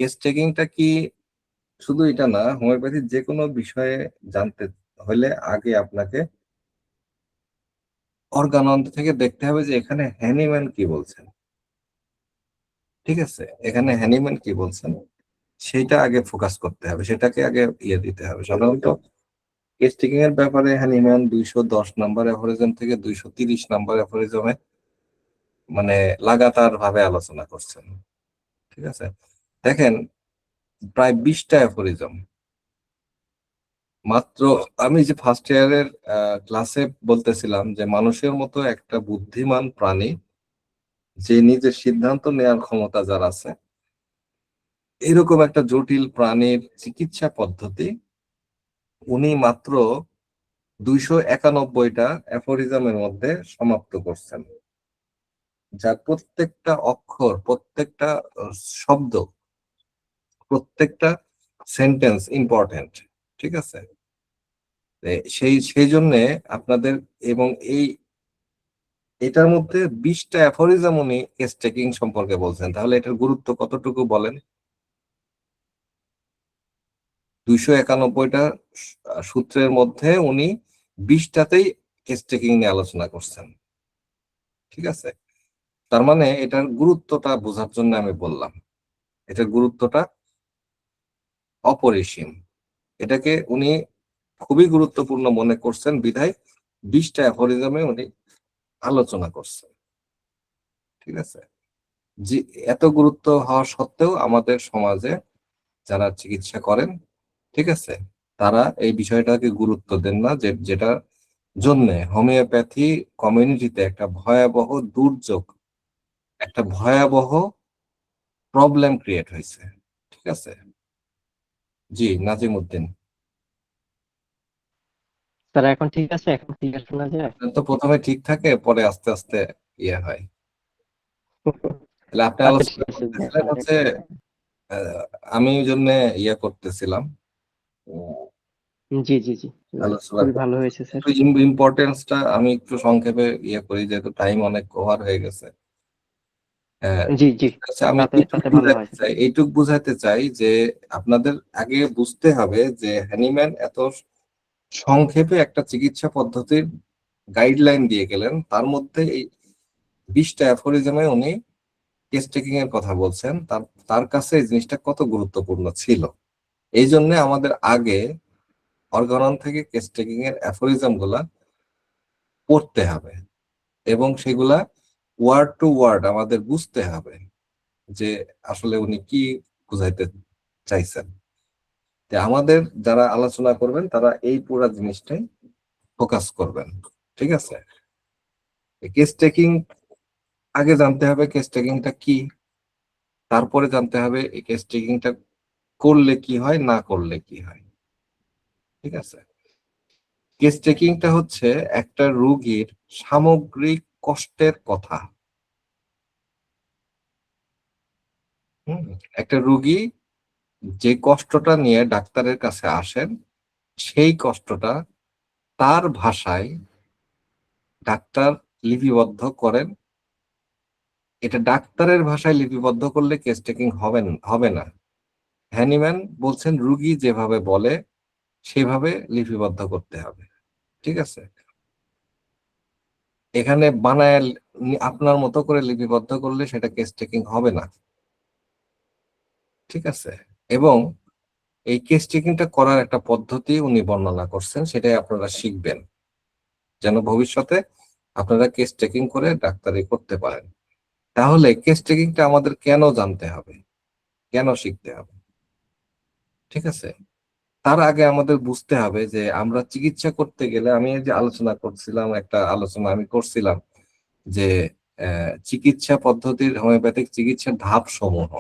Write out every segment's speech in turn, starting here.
Case টেকিংটা কি শুধু এটা না, হোমিওপ্যাথির যে কোনো বিষয়ে জানতে হলে আগে আপনাকে অর্গানন্দ থেকে দেখতে হবে যে এখানে হ্যানিম্যান কি বলছেন। ঠিক আছে, এখানে হ্যানিম্যান কি বলছেন সেইটা আগে ফোকাস করতে হবে, সেটাকে আগে দিতে হবে। সাধারণত কেস টেকিং এর ব্যাপারে হ্যানিম্যান 210 নম্বর অ্যাফোরিজম থেকে 230 নম্বর অ্যাফোরিজমে মানে লাগাতার ভাবে আলোচনা করছেন। ঠিক আছে, দেখেন প্রায় 20টা অ্যাফোরিজম মাত্র। আমি যে ফার্স্ট ইয়ারের ক্লাসে বলতেছিলাম যে মানুষের মতো একটা বুদ্ধিমান প্রাণী, যে নিজের সিদ্ধান্ত নেওয়ার ক্ষমতা যার আছে, এরকম একটা জটিল প্রাণীর চিকিৎসা পদ্ধতি উনি মাত্র 291টা অ্যাফোরিজমের মধ্যে সমাপ্ত করছেন, যার প্রত্যেকটা অক্ষর, প্রত্যেকটা শব্দ, প্রত্যেকটা সেন্টেন্স ইম্পর্টেন্ট। ঠিক আছে, সেই সেই জন্য আপনাদের এবং এটার মধ্যে 20টা অ্যাফোরিজম উনি কেস টেকিং সম্পর্কে বলছেন, তাহলে এটার গুরুত্ব কতটুকু বলেন। 291টা সূত্রের মধ্যে উনি 20টাতেই কেস টেকিং নিয়ে আলোচনা করছেন। ঠিক আছে, তার মানে এটার গুরুত্বটা বোঝার জন্য আমি বললাম, এটার গুরুত্বটা অপরিসীম। এটাকে উনি খুবই গুরুত্বপূর্ণ মনে করছেন বিধায় 20টা অ্যাফোরিজমে উনি আলোচনা করছেন। ঠিক আছে, যে এত গুরুত্ব হওয়া সত্ত্বেও আমাদের সমাজে যারা চিকিৎসা করেন, ঠিক আছে, তারা এই বিষয়টাকে গুরুত্ব দেন না, যেটা জন্য হোমিওপ্যাথি কমিউনিটিতে একটা ভয়াবহ দুর্যোগ, একটা ভয়াবহ প্রবলেম ক্রিয়েট হয়েছে। ঠিক আছে, জি নাজিম উদ্দিন। স্যার এখন ঠিক আছে? এখন ক্লিয়ার শোনা যায়? তো প্রথমে ঠিক থাকে, পরে আস্তে আস্তে ইয়ে হয়। তাহলে আপনি আচ্ছা ঠিক আলোচনা আছে, করতেছিলেন শোনা হচ্ছে যাচ্ছে। আমি ওই জন্য ইয়ে করতেছিলাম, জি জি জি, আলোচনা খুবই ভালো হয়েছে করতেছিলাম স্যার। একটু ইম্পর্টেন্সটা আমি একটু সংক্ষেপে ইয়ে করি, যেহেতু টাইম অনেক ওভার হয়ে গেছে। হ্যাঁ, জি জি, আচ্ছা, আমি তাতে এইটুক তাতে ভালো হয় বুঝাতে স্যার। চাই, এইটুক বুঝাতে চাই যে আপনাদের আগে বুঝতে হবে যে হ্যানিম্যান এত সংক্ষেপে একটা চিকিৎসা পদ্ধতির গাইডলাইন দিয়ে গেলেন, তার মধ্যে এই 20টা অ্যাফোরিজমে উনি কেস টেকিং এর কথা বলছেন, তার তার কাছে এই জিনিসটা কত গুরুত্বপূর্ণ ছিল। এই জন্য আমাদের আগে অর্গানন থেকে কেস টেকিং এর অ্যাফোরিজম গুলা পড়তে হবে এবং সেগুলা ওয়ার্ড টু ওয়ার্ড আমাদের বুঝতে হবে যে আসলে উনি কি বুঝাইতে চাইছেন। যে আমাদের যারা আলোচনা করবেন তারা এই পুরো জিনিসটাই ফোকাস করবেন। ঠিক আছে, কেস টেকিং আগে জানতে হবে কেস টেকিংটা কি, তারপরে জানতে হবে এই কেস টেকিংটা করলে কি হয়, না করলে কি হয়। ঠিক আছে, কেস টেকিংটা হচ্ছে একটা রোগীর সামগ্রিক কষ্টের কথা। হুম, একটা রোগী যে কষ্টটা নিয়ে ডাক্তারের কাছে আসেন, সেই কষ্টটা তার ভাষায় ডাক্তার লিপিবদ্ধ করেন। এটা ডাক্তারের ভাষায় লিপিবদ্ধ করলে কেস টেকিং হবে না। হ্যানিম্যান বলছেন রুগী যেভাবে বলে সেভাবে লিপিবদ্ধ করতে হবে। ঠিক আছে, এখানে বানায় আপনার মতো করে লিপিবদ্ধ করলে সেটা কেস টেকিং হবে না। ঠিক আছে, এবং এই কেস টেকিংটা করার একটা পদ্ধতি উনি বর্ণনা করছেন, সেটাই আপনারা শিখবেন যেন ভবিষ্যতে আপনারা কেস টেকিং করে ডাক্তারি করতে পারেন। তাহলে কেস টেকিংটা আমাদের কেন জানতে হবে, কেন শিখতে হবে? ঠিক আছে, তার আগে আমাদের বুঝতে হবে যে আমরা চিকিৎসা করতে গেলে, আমি এই যে আলোচনা করছিলাম, একটা আলোচনা আমি করছিলাম যে চিকিৎসা পদ্ধতির, হোমিওপ্যাথিক চিকিৎসার ধাপ সমূহ।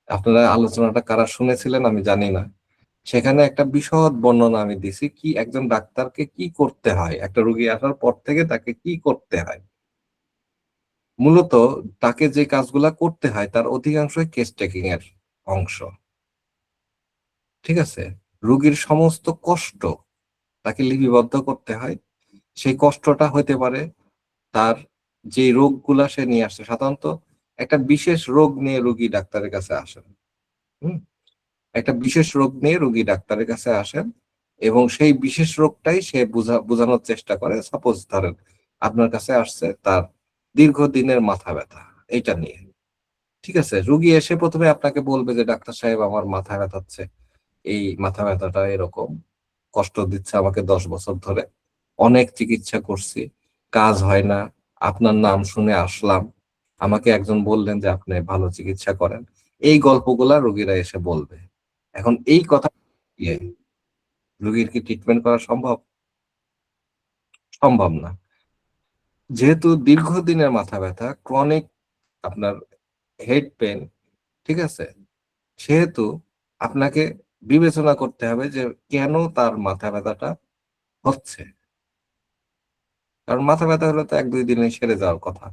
আপনারা আলোচনাটা কারা শুনেছিলেন আমি জানি না, সেখানে একটা বিশদ বর্ণনা আমি দিছি কি একজন ডাক্তারকে কি করতে হয়, একটা রোগী আসার পর থেকে তাকে কি করতে হয়। মূলত তাকে যে কাজগুলা করতে হয় তার অধিকাংশই কেস টেকিং এর অংশ। ঠিক আছে, রোগীর সমস্ত কষ্ট তাকে লিপিবদ্ধ করতে হয়। সেই কষ্টটা হতে পারে তার যে রোগগুলা সে নিয়ে আসছে, সাধারণত একটা বিশেষ রোগ নিয়ে রোগী ডাক্তারের কাছে আসেন। হুম, একটা বিশেষ রোগ নিয়ে রোগী ডাক্তারের কাছে আসেন এবং সেই বিশেষ রোগটাই সে বোঝানোর চেষ্টা করে। সাপোজ ধরেন আপনার কাছে আসছে তার দীর্ঘদিনের মাথা ব্যথা, এটা নিয়ে। ঠিক আছে, রুগী এসে প্রথমে আপনাকে বলবে যে ডাক্তার সাহেব আমার মাথা ব্যথাচ্ছে, এই মাথা ব্যথাটা এরকম কষ্ট দিচ্ছে আমাকে 10 বছর ধরে, অনেক চিকিৎসা করছি, কাজ হয় না, আপনার নাম শুনে আসলাম, আমাকে একজন বললেন যে আপনি ভালো চিকিৎসা করেন। এই গল্পগুলা রোগীরা এসে বলবে। এখন এই কথা দিয়ে রোগীর কি ট্রিটমেন্ট করা সম্ভব? সম্ভব না। যেহেতু দীর্ঘদিনের মাথা ব্যথা, ক্রনিক আপনার হেড পেন, ঠিক আছে, সেহেতু আপনাকে বিবেচনা করতে হবে যে কেন তার মাথা ব্যথাটা হচ্ছে। কারণ মাথা ব্যথা হলে তো 1-2 দিনে সেরে যাওয়ার কথা।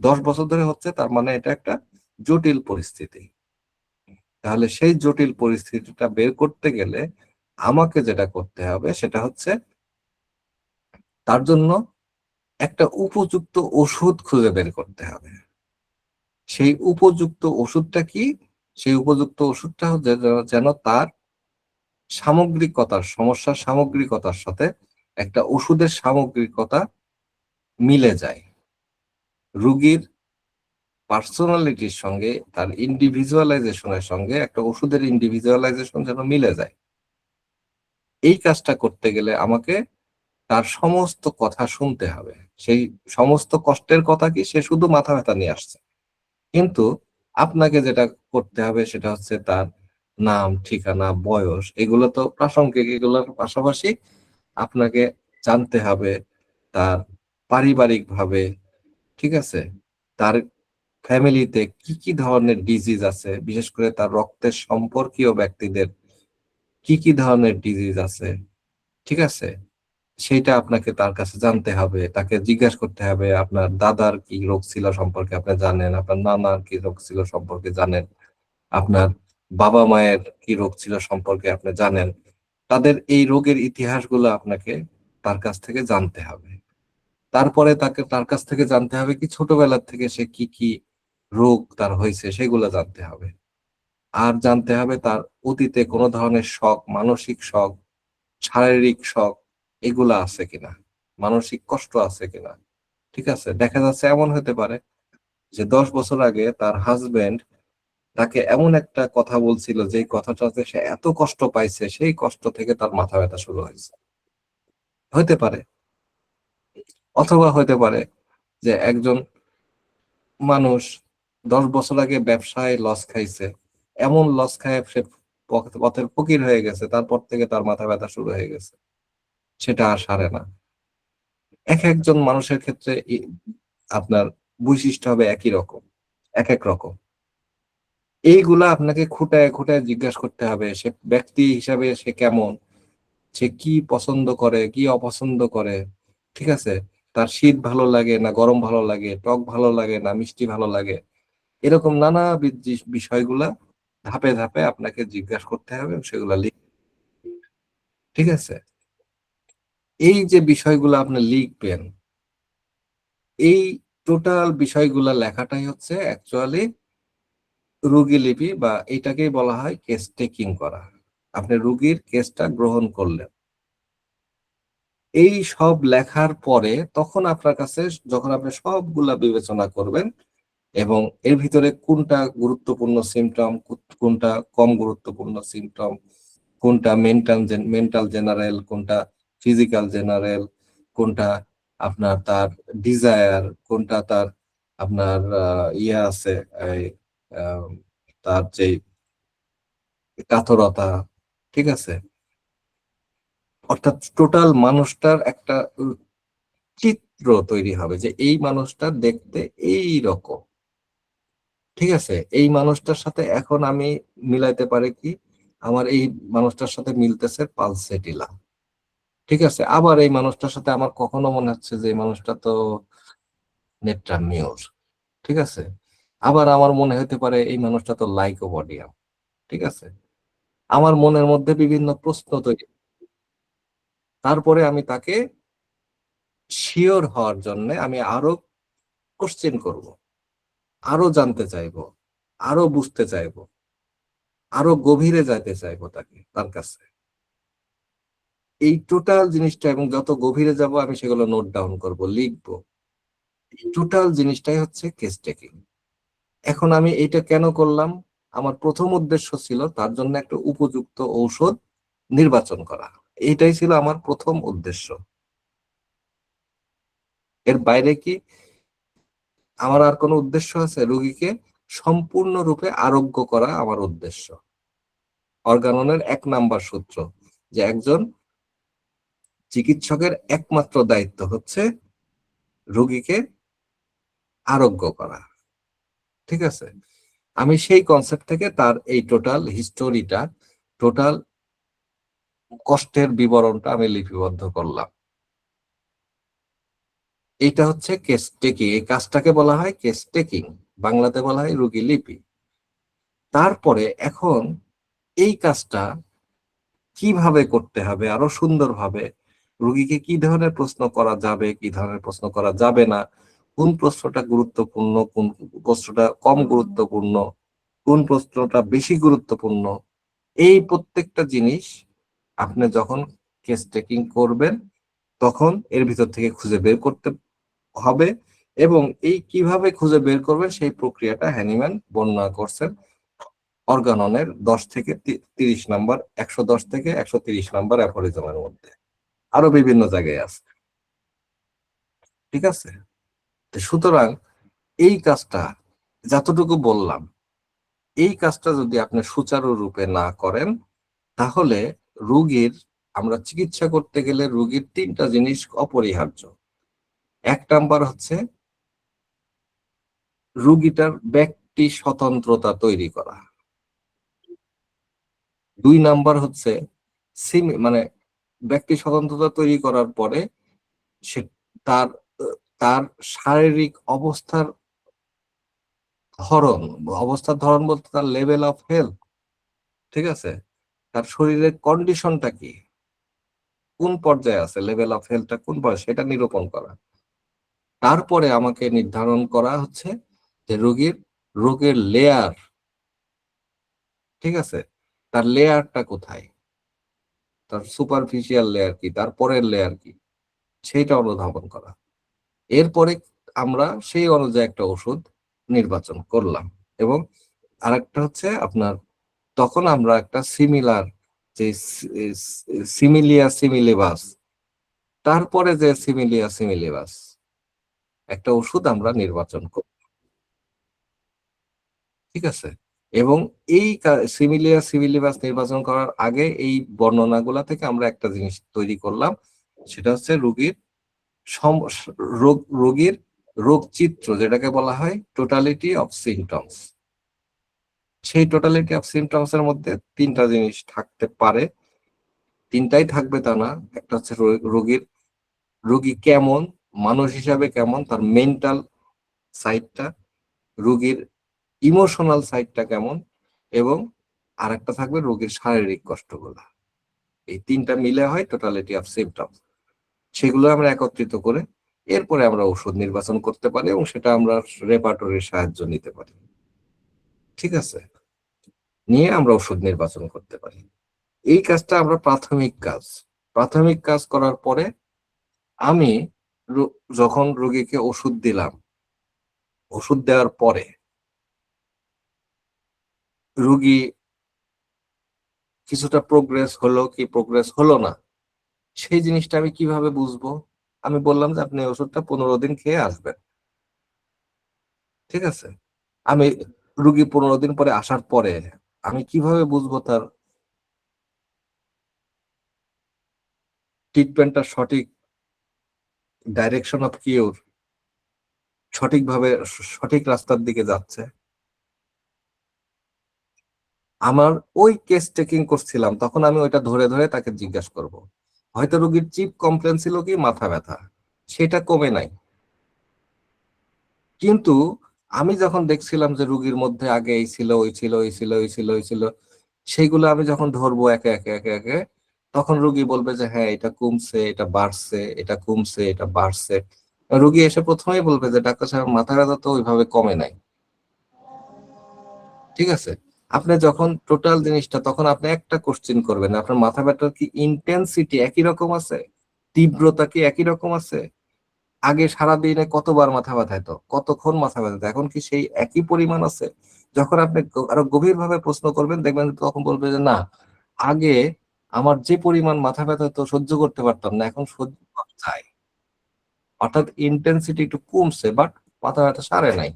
10 বছর ধরে হচ্ছে, তার মানে এটা একটা জটিল পরিস্থিতি। তাহলে সেই জটিল পরিস্থিতিটা বের করতে গেলে আমাকে যেটা করতে হবে সেটা হচ্ছে তার জন্য একটা উপযুক্ত ওষুধ খুঁজে বের করতে হবে। সেই উপযুক্ত ওষুধটা কি? সেই উপযুক্ত ওষুধটা হচ্ছে যেন তার সামগ্রিকতার, সমস্যার সামগ্রিকতার সাথে একটা ওষুধের সামগ্রিকতা মিলে যায়। রুগীর পার্সোনালিটির সঙ্গে, তার ইন্ডিভিজুয়ালাইজেশনের সঙ্গে একটা ওষুধের ইন্ডিভিজুয়ালাইজেশন যেন মিলে যায়। এই কাজটা করতে গেলে আমাকে তার সমস্ত কথা শুনতে হবে। সেই সমস্ত কষ্টের কথা কি, সে শুধু মাথা ব্যথা নিয়ে আসছে। কিন্তু আপনাকে যেটা করতে হবে সেটা হচ্ছে তার নাম, ঠিকানা, বয়স, এগুলো তো প্রাসঙ্গিক। এগুলোর পাশাপাশি আপনাকে জানতে হবে তার পারিবারিকভাবে, ঠিক আছে, তার ফ্যামিলিতে কি কি ধরনের ডিজিজ আছে, বিশেষ করে তার রক্তের সম্পর্কীয় ব্যক্তিদের কি কি ধরনের ডিজিজ আছে, ঠিক আছে, সেইটা আপনাকে তার কাছে জানতে হবে। তাকে জিজ্ঞাসা করতে হবে আপনার দাদার কি রোগ ছিল সম্পর্কে আপনি জানেন, আপনার নানার কি রোগ ছিল সম্পর্কে জানেন, আপনার বাবা মায়ের কি রোগ ছিল সম্পর্কে আপনি জানেন। তাদের এই রোগের ইতিহাসগুলো আপনাকে তার কাছ থেকে জানতে হবে। তারপরে তার কাছ থেকে জানতে হবে কি ছোটবেলা থেকে সে কি কি রোগ তার হয়েছে সেগুলো জানতে হবে। আর জানতে হবে তার অতীতে কোনো ধরনের শখ, মানসিক শখ, শারীরিক শখ এগুলা আছে কিনা, মানসিক কষ্ট আছে কিনা। ঠিক আছে, দেখা যাচ্ছে এমন হতে পারে যে 10 বছর আগে তার হাজবেন্ড তাকে এমন একটা কথা বলছিল যে কথাটাতে সে এত কষ্ট পাইছে, সেই কষ্ট থেকে তার মাথা ব্যথা শুরু হয়েছে। হতে পারে। অথবা হতে পারে যে একজন মানুষ 10 বছর আগে ব্যবসায় লস খাইছে, এমন লস খায় সে পথের ফকির হয়ে গেছে, তারপর থেকে তার মাথা ব্যথা শুরু হয়ে গেছে, সেটা আর সারে না। এক একজন মানুষের ক্ষেত্রে আপনার বৈশিষ্ট্য হবে একই রকম, এক এক রকম। এইগুলা আপনাকে খুঁটায় খুঁটায় জিজ্ঞাসা করতে হবে সে ব্যক্তি হিসাবে সে কেমন, সে কি পছন্দ করে কি অপছন্দ করে, ঠিক আছে, তার শীত ভালো লাগে না গরম ভালো লাগে, টক ভালো লাগে না মিষ্টি ভালো লাগে, এরকম নানাবিধ বিষয়গুলা ধাপে ধাপে আপনাকে জিজ্ঞাসা করতে হবে এবং সেগুলা ঠিক আছে। এই যে বিষয়গুলো আপনি লিখবেন, এই টোটাল বিষয়গুলা লেখাটাই হচ্ছে অ্যাকচুয়ালি রোগী লিপি, বা এটাকেই বলা হয় কেস টেকিং করা। আপনি রোগীর কেসটা গ্রহণ করলেন। এই সব লেখার পরে তখন আপনার কাছে, যখন আপনি সবগুলা বিবেচনা করবেন এবং এর ভিতরে কোনটা গুরুত্বপূর্ণ সিমটম, কোনটা কম গুরুত্বপূর্ণ সিমটম, কোনটা মেন্টাল জেনারেল, কোনটা ফিজিক্যাল জেনারেল, কোনটা আপনার তার ডিজায়ার, কোনটা তার আপনার ইয়ে আছে, এই, আহ, তার যে কাতরতা, ঠিক আছে, অর্থাৎ টোটাল মানুষটার একটা চিত্র তৈরি হবে যে এই মানুষটা দেখতে এই রকম। ঠিক আছে, এই মানুষটার সাথে এখন আমি মিলাইতে পারি কি, আমার এই মানুষটার সাথে মিলতেছে পালসেটিলা। ঠিক আছে, আবার এই মানুষটার সাথে আমার কখনো মনে হচ্ছে যে এই মানুষটা তো নেট্রামিওর। ঠিক আছে, আবার আমার মনে হতে পারে এই মানুষটা তো লাইকোপডিয়াম। ঠিক আছে, আমার মনের মধ্যে বিভিন্ন প্রশ্ন তৈরি। তারপরে আমি তাকে শিওর হওয়ার জন্য আমি আরো কোশ্চেন করব। আরো জানতে চাইবো, আরো বুঝতে চাইবো, আরো গভীরে যাইতে চাইবো তার কাছে। এই টোটাল জিনিসটা, এবং যত গভীরে যাব আমি সেগুলো নোট ডাউন করব, লিখবো। টোটাল জিনিসটাই হচ্ছে কেস টেকিং। এখন আমি এটা কেন করলাম? আমার প্রথম উদ্দেশ্য ছিল তার জন্য একটা উপযুক্ত ঔষধ নির্বাচন করা। এটাই ছিল আমার প্রথম উদ্দেশ্য। এর বাইরে কি আমার আর কোনো উদ্দেশ্য আছে? রোগীকে সম্পূর্ণরূপে আরোগ্য করা আমার উদ্দেশ্য। অর্গাননের 1 নাম্বার সূত্র, যে একজন চিকিৎসকের একমাত্র দায়িত্ব হচ্ছে রোগীকে আরোগ্য করা। ঠিক আছে? আমি সেই কনসেপ্ট থেকে তার এই টোটাল হিস্টোরিটা, টোটাল কষ্টের বিবরণটা আমি লিপিবদ্ধ করলাম। এইটা হচ্ছে কেস টেকিং। এই কাজটাকে বলা হয় কেস টেকিং, বাংলাতে বলা হয় রোগী লিপি। তারপরে এখন এই কাজটা কিভাবে করতে হবে আরো সুন্দরভাবে, রোগীকে কি ধরনের প্রশ্ন করা যাবে, কি ধরনের প্রশ্ন করা যাবে না, কোন প্রশ্নটা গুরুত্বপূর্ণ, কোন প্রশ্নটা কম গুরুত্বপূর্ণ, কোন প্রশ্নটা বেশি গুরুত্বপূর্ণ, এই প্রত্যেকটা জিনিস আপনি যখন কেস টেকিং করবেন তখন এর ভিতর থেকে খুঁজে বের করতে হবে। এবং এই কিভাবে খুঁজে বের করবেন সেই প্রক্রিয়াটা হ্যানিম্যান বর্ণনা করছেন অর্গাননের 10 থেকে 30 নাম্বার, 110 থেকে 130 নাম্বার অ্যাফোরিজমের মধ্যে। আরো বিভিন্ন জায়গায় আছে। ঠিক আছে? তো সুতরাং এই কাজটা যতটুকু বললাম, এই কাজটা যদি আপনি সুচারুরূপে না করেন তাহলে রোগীর, আমরা চিকিৎসা করতে গেলে রোগীর 3টা জিনিস অপরিহার্য। 1 নাম্বার হচ্ছে রোগীটার ব্যক্তি স্বতন্ত্রতা তৈরি করা। 2 নাম্বার হচ্ছে মানে ব্যক্তি স্বতন্ত্রতা তৈরি করার পরে সে তার তার শারীরিক ধরন অবস্থার ধরন বলতে তার লেভেল অফ হেলথ। ঠিক আছে? তার শরীরের কন্ডিশনটা কি, কোন পর্যায়ে আছে, লেভেল অফ হেলথটা কোন পর্যায়ে, সেটা নিরূপণ করা। তারপরে আমাকে নির্ধারণ করা হচ্ছে যে রোগের লেয়ার, ঠিক আছে, তার লেয়ারটা কোথায়, তার সুপারফিশিয়াল লেয়ার কি, তার পরের লেয়ার কি, সেইটা অনুধাবন করা। এরপরে আমরা সেই অনুযায়ী একটা ওষুধ নির্বাচন করলাম। এবং আরেকটা হচ্ছে আপনার, তখন আমরা একটা সিমিলার, যে সিমিলিয়া সিমিলিবাস, তারপরে যে সিমিলিয়া সিমিলিবাস একটা ওষুধ আমরা নির্বাচন করি। ঠিক আছে? এবং এই সিমিলিয়া সিমিলিবাস নির্বাচন করার আগে এই বর্ণনাগুলা থেকে আমরা একটা জিনিস তৈরি করলাম, সেটা হচ্ছে রোগীর রোগ চিত্র, যেটাকে বলা হয় টোটালিটি অফ সিমটমস। সেই টোটালিটি অফ সিমটমস এর মধ্যে 3টা জিনিস থাকতে পারে, 3টাই থাকবে তা না। একটা হচ্ছে রোগী কেমন, মানুষ হিসাবে কেমন, তার মেন্টাল সাইডটা, রোগীর ইমোশনাল সাইডটা কেমন, এবং আরেকটা থাকবে রোগীর শারীরিক কষ্টগুলা। এই 3টা মিলে হয় টোটালিটি অফ সিমটমস। সেগুলো আমরা একত্রিত করে এরপরে আমরা ওষুধ নির্বাচন করতে পারি, এবং সেটা আমরা রেপার্টরির সাহায্য নিতে পারি। ঠিক আছে? নিয়ে আমরা ওষুধ নির্বাচন করতে পারি। এই কাজটা আমরা প্রাথমিক কাজ করার পরে আমি যখন রোগীকে ওষুধ দিলাম, ওষুধ দেওয়ার পরে রোগী কিছুটা প্রোগ্রেস হলো কি প্রোগ্রেস হলো না, সেই জিনিসটা আমি কিভাবে বুঝবো? আমি বললাম যে আপনি ওষুধটা 15 দিন খেয়ে আসবেন। ঠিক আছে? আমি রোগী 15 দিন পরে আসার পরে আমি কিভাবে বুঝবো তার ট্রিটমেন্টটা সঠিক, ডাইরেকশন অফ কিউর সঠিকভাবে সঠিক রাস্তার দিকে যাচ্ছে? আমার ওই কেস টেকিং করছিলাম তখন আমি ওইটা ধরে ধরে তাকে জিজ্ঞাসা করব। হয়তো রোগীর চিপ কমপ্লেন ছিল কি মাথা ব্যথা, সেটা কমে নাই, কিন্তু আমি যখন দেখছিলাম যে রোগীর মধ্যে আগে এই ছিল, ওই ছিল, ওই ছিল, ওই ছিল, ওই ছিল, সেইগুলো আমি যখন ধরবো একে একে একে একে, তখন রোগী বলবে যে হ্যাঁ এটা কমছে, এটা বাড়ছে, এটা কমছে, এটা বাড়ছে। রোগী এসে প্রথমেই বলবে যে ডাক্তার সাহেব মাথা ব্যথা তো ওইভাবে কমে নাই, ঠিক আছে? আপনি যখন টোটাল জিনিসটা, তখন আপনি একটা কোশ্চেন করবেন, আপনার মাথা ব্যথার কি ইন্টেন্সিটি একই রকম আছে, তীব্রতা কি একই রকম আছে? আগে সারাদিনে কতবার মাথা ব্যথাইতো, কতক্ষণ মাথা ব্যথাইতো, এখন কি সেই একই পরিমাণ আছে? যখন আপনি আরো গভীর ভাবে প্রশ্ন করবেন, দেখবেন তখন বলবে যে না, আগে আমার যে পরিমাণ মাথা ব্যথা হতো সহ্য করতে পারতাম না, এখন সহ্য করা যায়। অর্থাৎ ইন্টেন্সিটি একটু কমছে, বাট মাথা ব্যথা সারে নাই।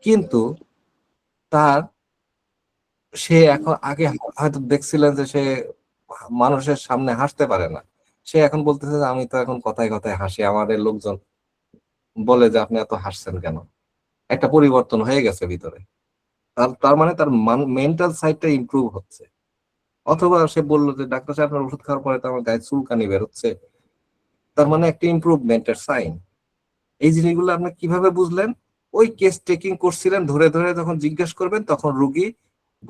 কিন্তু তার, সে এখন, আগে হয়তো দেখছিলেন যে সে মানুষের সামনে হাসতে পারে না, সে এখন বলতেছে যে আমি তো এখন কথায় কথায় হাসি, আমাদের লোকজন বলে যে আপনি এত হাসছেন কেন। একটা পরিবর্তন হয়ে গেছে ভিতরে। তার তার মানে তার মেন্টাল সাইডটা ইমপ্রুভ হচ্ছে। অথবা সে বললো যে ডাক্তার সাহেব আপনার ওষুধ খাওয়ার পরে তো আমার গায়ে চুলকানি বেরোচ্ছে, তার মানে একটা ইমপ্রুভমেন্টের সাইন। এই জিনিসগুলো আপনি কিভাবে বুঝলেন? ওই কেস টেকিং করছিলেন, ধরে ধরে যখন জিজ্ঞেস করবেন তখন রুগী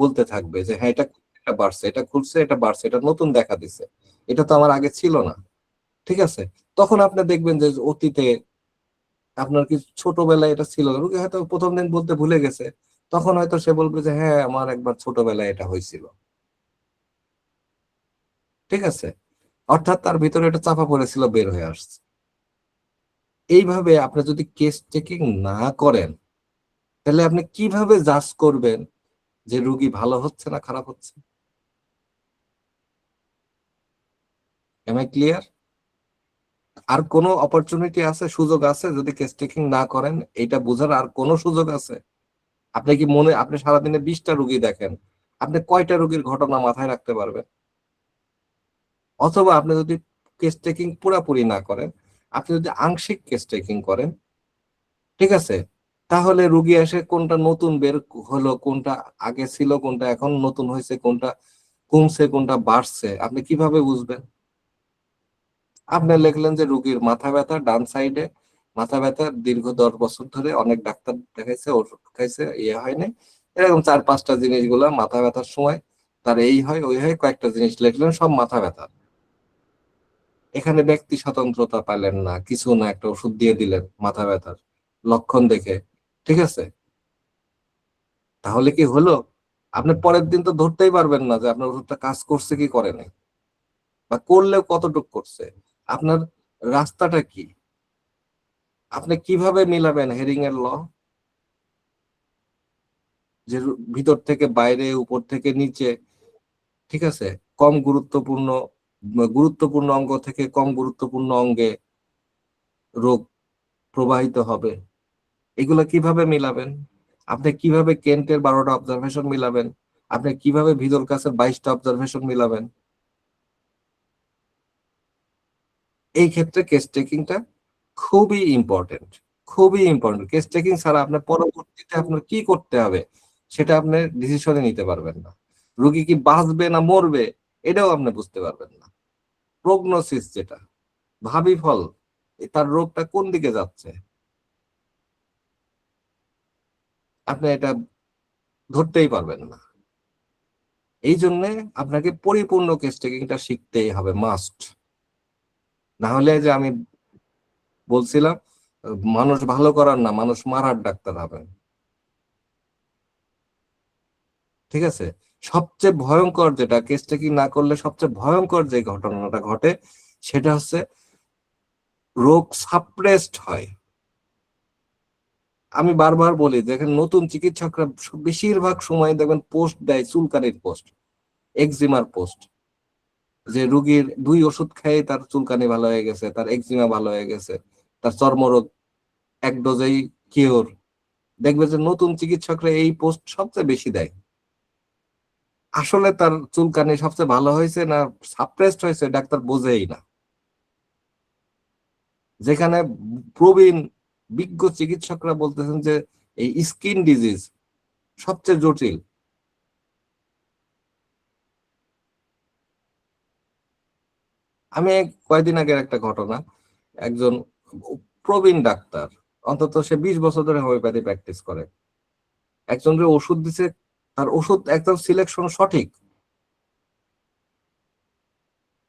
বলতে থাকবে যে হ্যাঁ, এটা বাড়ছে, এটা খুলছে, এটা বাড়ছে, এটা নতুন দেখা দিছে, এটা তো আমার আগে ছিল না। ঠিক আছে? তখন আপনি দেখবেন যে অতীতে আপনার কি ছোটবেলায় এটা ছিল, রুগী হয়তো প্রথম দিন বলতে ভুলে গেছে, তখন হয়তো সে বলবে যে হ্যাঁ, আমার একবার ছোটবেলায় এটা হয়েছিল। ঠিক আছে? অর্থাৎ তার ভিতরে এটা চাপা পড়েছিল, বের হয়ে আসছে। এইভাবে আপনি যদি কেস টেকিং না করেন, তাহলে আপনি কিভাবে জাজ করবেন যে রুগী ভালো হচ্ছে না খারাপ হচ্ছে? M I clear? আর কোনো অপরচুনিটি আছে, সুযোগ আছে, যদি কেস টেকিং না করেন এটা বোঝার আর কোনো সুযোগ আছে? আপনি কি মনে, আপনি সারাদিনে 20টা রুগী দেখেন, আপনি কয়টা রুগীর ঘটনা মাথায় রাখতে পারবেন? অথবা আপনি যদি কেস টেকিং পুরাপুরি না করেন, আপনি যদি আংশিক কেস টেকিং করেন, ঠিক আছে, তাহলে রুগী এসে কোনটা নতুন বের হলো, কোনটা আগে ছিল, কোনটা এখন নতুন হয়েছে, কোনটা কমছে, কোনটা বাড়ছে, আপনি কিভাবে বুঝবেন? আপনি লিখলেন যে রুগীর মাথা ব্যথা ডান সাইডে, মাথা ব্যথা দীর্ঘ 10 বছর ধরে অনেক ডাক্তার দেখাইছে, ওষুধ খাইছে, ইয়ে হয়নি, এরকম 4-5টা জিনিসগুলা মাথা ব্যথার সময় তার এই হয় ওই হয়, কয়েকটা জিনিস লিখলেন, সব মাথা ব্যথা। এখানে ব্যক্তি স্বতন্ত্রতা পাইলেন না, কিছু না, একটা ওষুধ দিয়ে দিলেন মাথা ব্যথার লক্ষণ দেখে। ঠিক আছে? তাহলে কি হলো? আপনি পরের দিন তো ধরতেই পারবেন না যে আপনার ওষুধটা কাজ করছে কি করে নাই, বা করলেও কতটুকু করছে। আপনার রাস্তাটা কি? আপনি কিভাবে মিলাবেন হেরিং এর ল, যে ভিতর থেকে বাইরে, উপর থেকে নিচে, ঠিক আছে, কম গুরুত্বপূর্ণ, গুরুত্বপূর্ণ অঙ্গ থেকে কম গুরুত্বপূর্ণ অঙ্গে রোগ প্রবাহিত হবে, এগুলা কিভাবে মিলাবেন? আপনি কিভাবে কেন্টের 12টা অবজারভেশন মিলাবেন? আপনি কিভাবে ভিদর কাছের 22টা অবজারভেশন মিলাবেন? এই ক্ষেত্রে কেস টেকিংটা খুবই ইম্পর্টেন্ট, খুবই ইম্পর্টেন্ট। কেস টেকিং ছাড়া আপনার পরবর্তীতে আপনার কি করতে হবে সেটা আপনি ডিসিশনে নিতে পারবেন না। রোগী কি বাঁচবে না মরবে এটাও আপনি বুঝতে পারবেন না। প্রগনোসিস যেটা, ভাবি ফল, তার রোগটা কোন দিকে যাচ্ছে, আপনি এটা ধরতেই পারবেন না। এই জন্য আপনাকে পরিপূর্ণ কেস টেকিংটা শিখতেই হবে, মাস্ট। না হলে যে আমি বলছিলাম, মানুষ ভালো করার না, মানুষ মারার ডাক্তার হবেন। ঠিক আছে? সবচেয়ে ভয়ঙ্কর যেটা, কেস টেকিং না করলে সবচেয়ে ভয়ঙ্কর যে ঘটনাটা ঘটে, সেটা হচ্ছে রোগ সাপ্রেসড হয়। আমি বারবার বলি, দেখেন নতুন চিকিৎসকরা বেশিরভাগ সময় দেখবেন পোস্ট দেয়, চুলকানির পোস্ট, এক্সিমার পোস্ট, যে রুগীর 2 ওষুধ খেয়ে তার চুলকানি ভালো হয়ে গেছে, তার এক্সিমা ভালো হয়ে গেছে, তার চর্মরোগ 1 ডোজেই কিওর। দেখবে যে নতুন চিকিৎসকরা এই পোস্ট সবচেয়ে বেশি দেয়। আসলে তার চুলকানি সবচেয়ে ভালো হয়েছে না সাপ্রেসড হয়েছে ডাক্তার বোঝেই না। যেখানে প্রবীণ বিজ্ঞ চিকিৎসকরা বলতেছেন যে এই স্কিন ডিজিজ সবচেয়ে জটিল। আমি কয়েকদিন আগের একটা ঘটনা, একজন প্রবীণ ডাক্তার, অন্তত সে 20 বছর ধরে হোমিওপ্যাথি প্র্যাকটিস করে, একজনকে ওষুধ দিছে, তার ওষুধ একদম সিলেকশন সঠিক,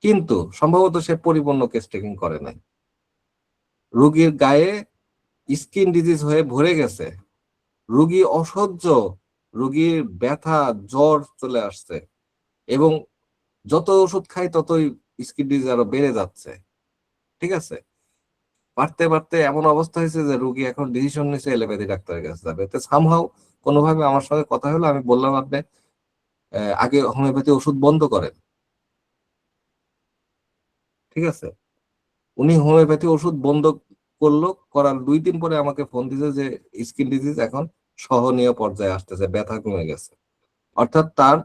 কিন্তু সম্ভবত সে পরিপূর্ণ কেস টেকিং করে নাই। রোগীর গায়ে স্কিন ডিজিজ হয়ে ভরে গেছে, রোগী অসহ্য রোগীর ব্যথা জ্বর চলে আসছে, এবং যত ওষুধ খাই ততই স্কিন ডিজিজ আরো বেড়ে যাচ্ছে। ঠিক আছে, বাড়তে বাড়তে এমন অবস্থা হয়েছে যে রোগী এখন ডিসিশন নিচ্ছে এলোপ্যাথি ডাক্তারের কাছে যাবে। তো সামহাও কোনোভাবে আমার সঙ্গে কথা হলো, আমি বললাম আপনি আগে হোমিওপ্যাথি ওষুধ বন্ধ করেন। ঠিক আছে, উনি হোমিওপ্যাথি ওষুধ বন্ধ করলো, করার 2 দিন পরে আমাকে ফোন দিছে যে স্কিন ডিজিজ এখন সহনীয় পর্যায়ে আসতেছে, ব্যথা কমে গেছে। অর্থাৎ তার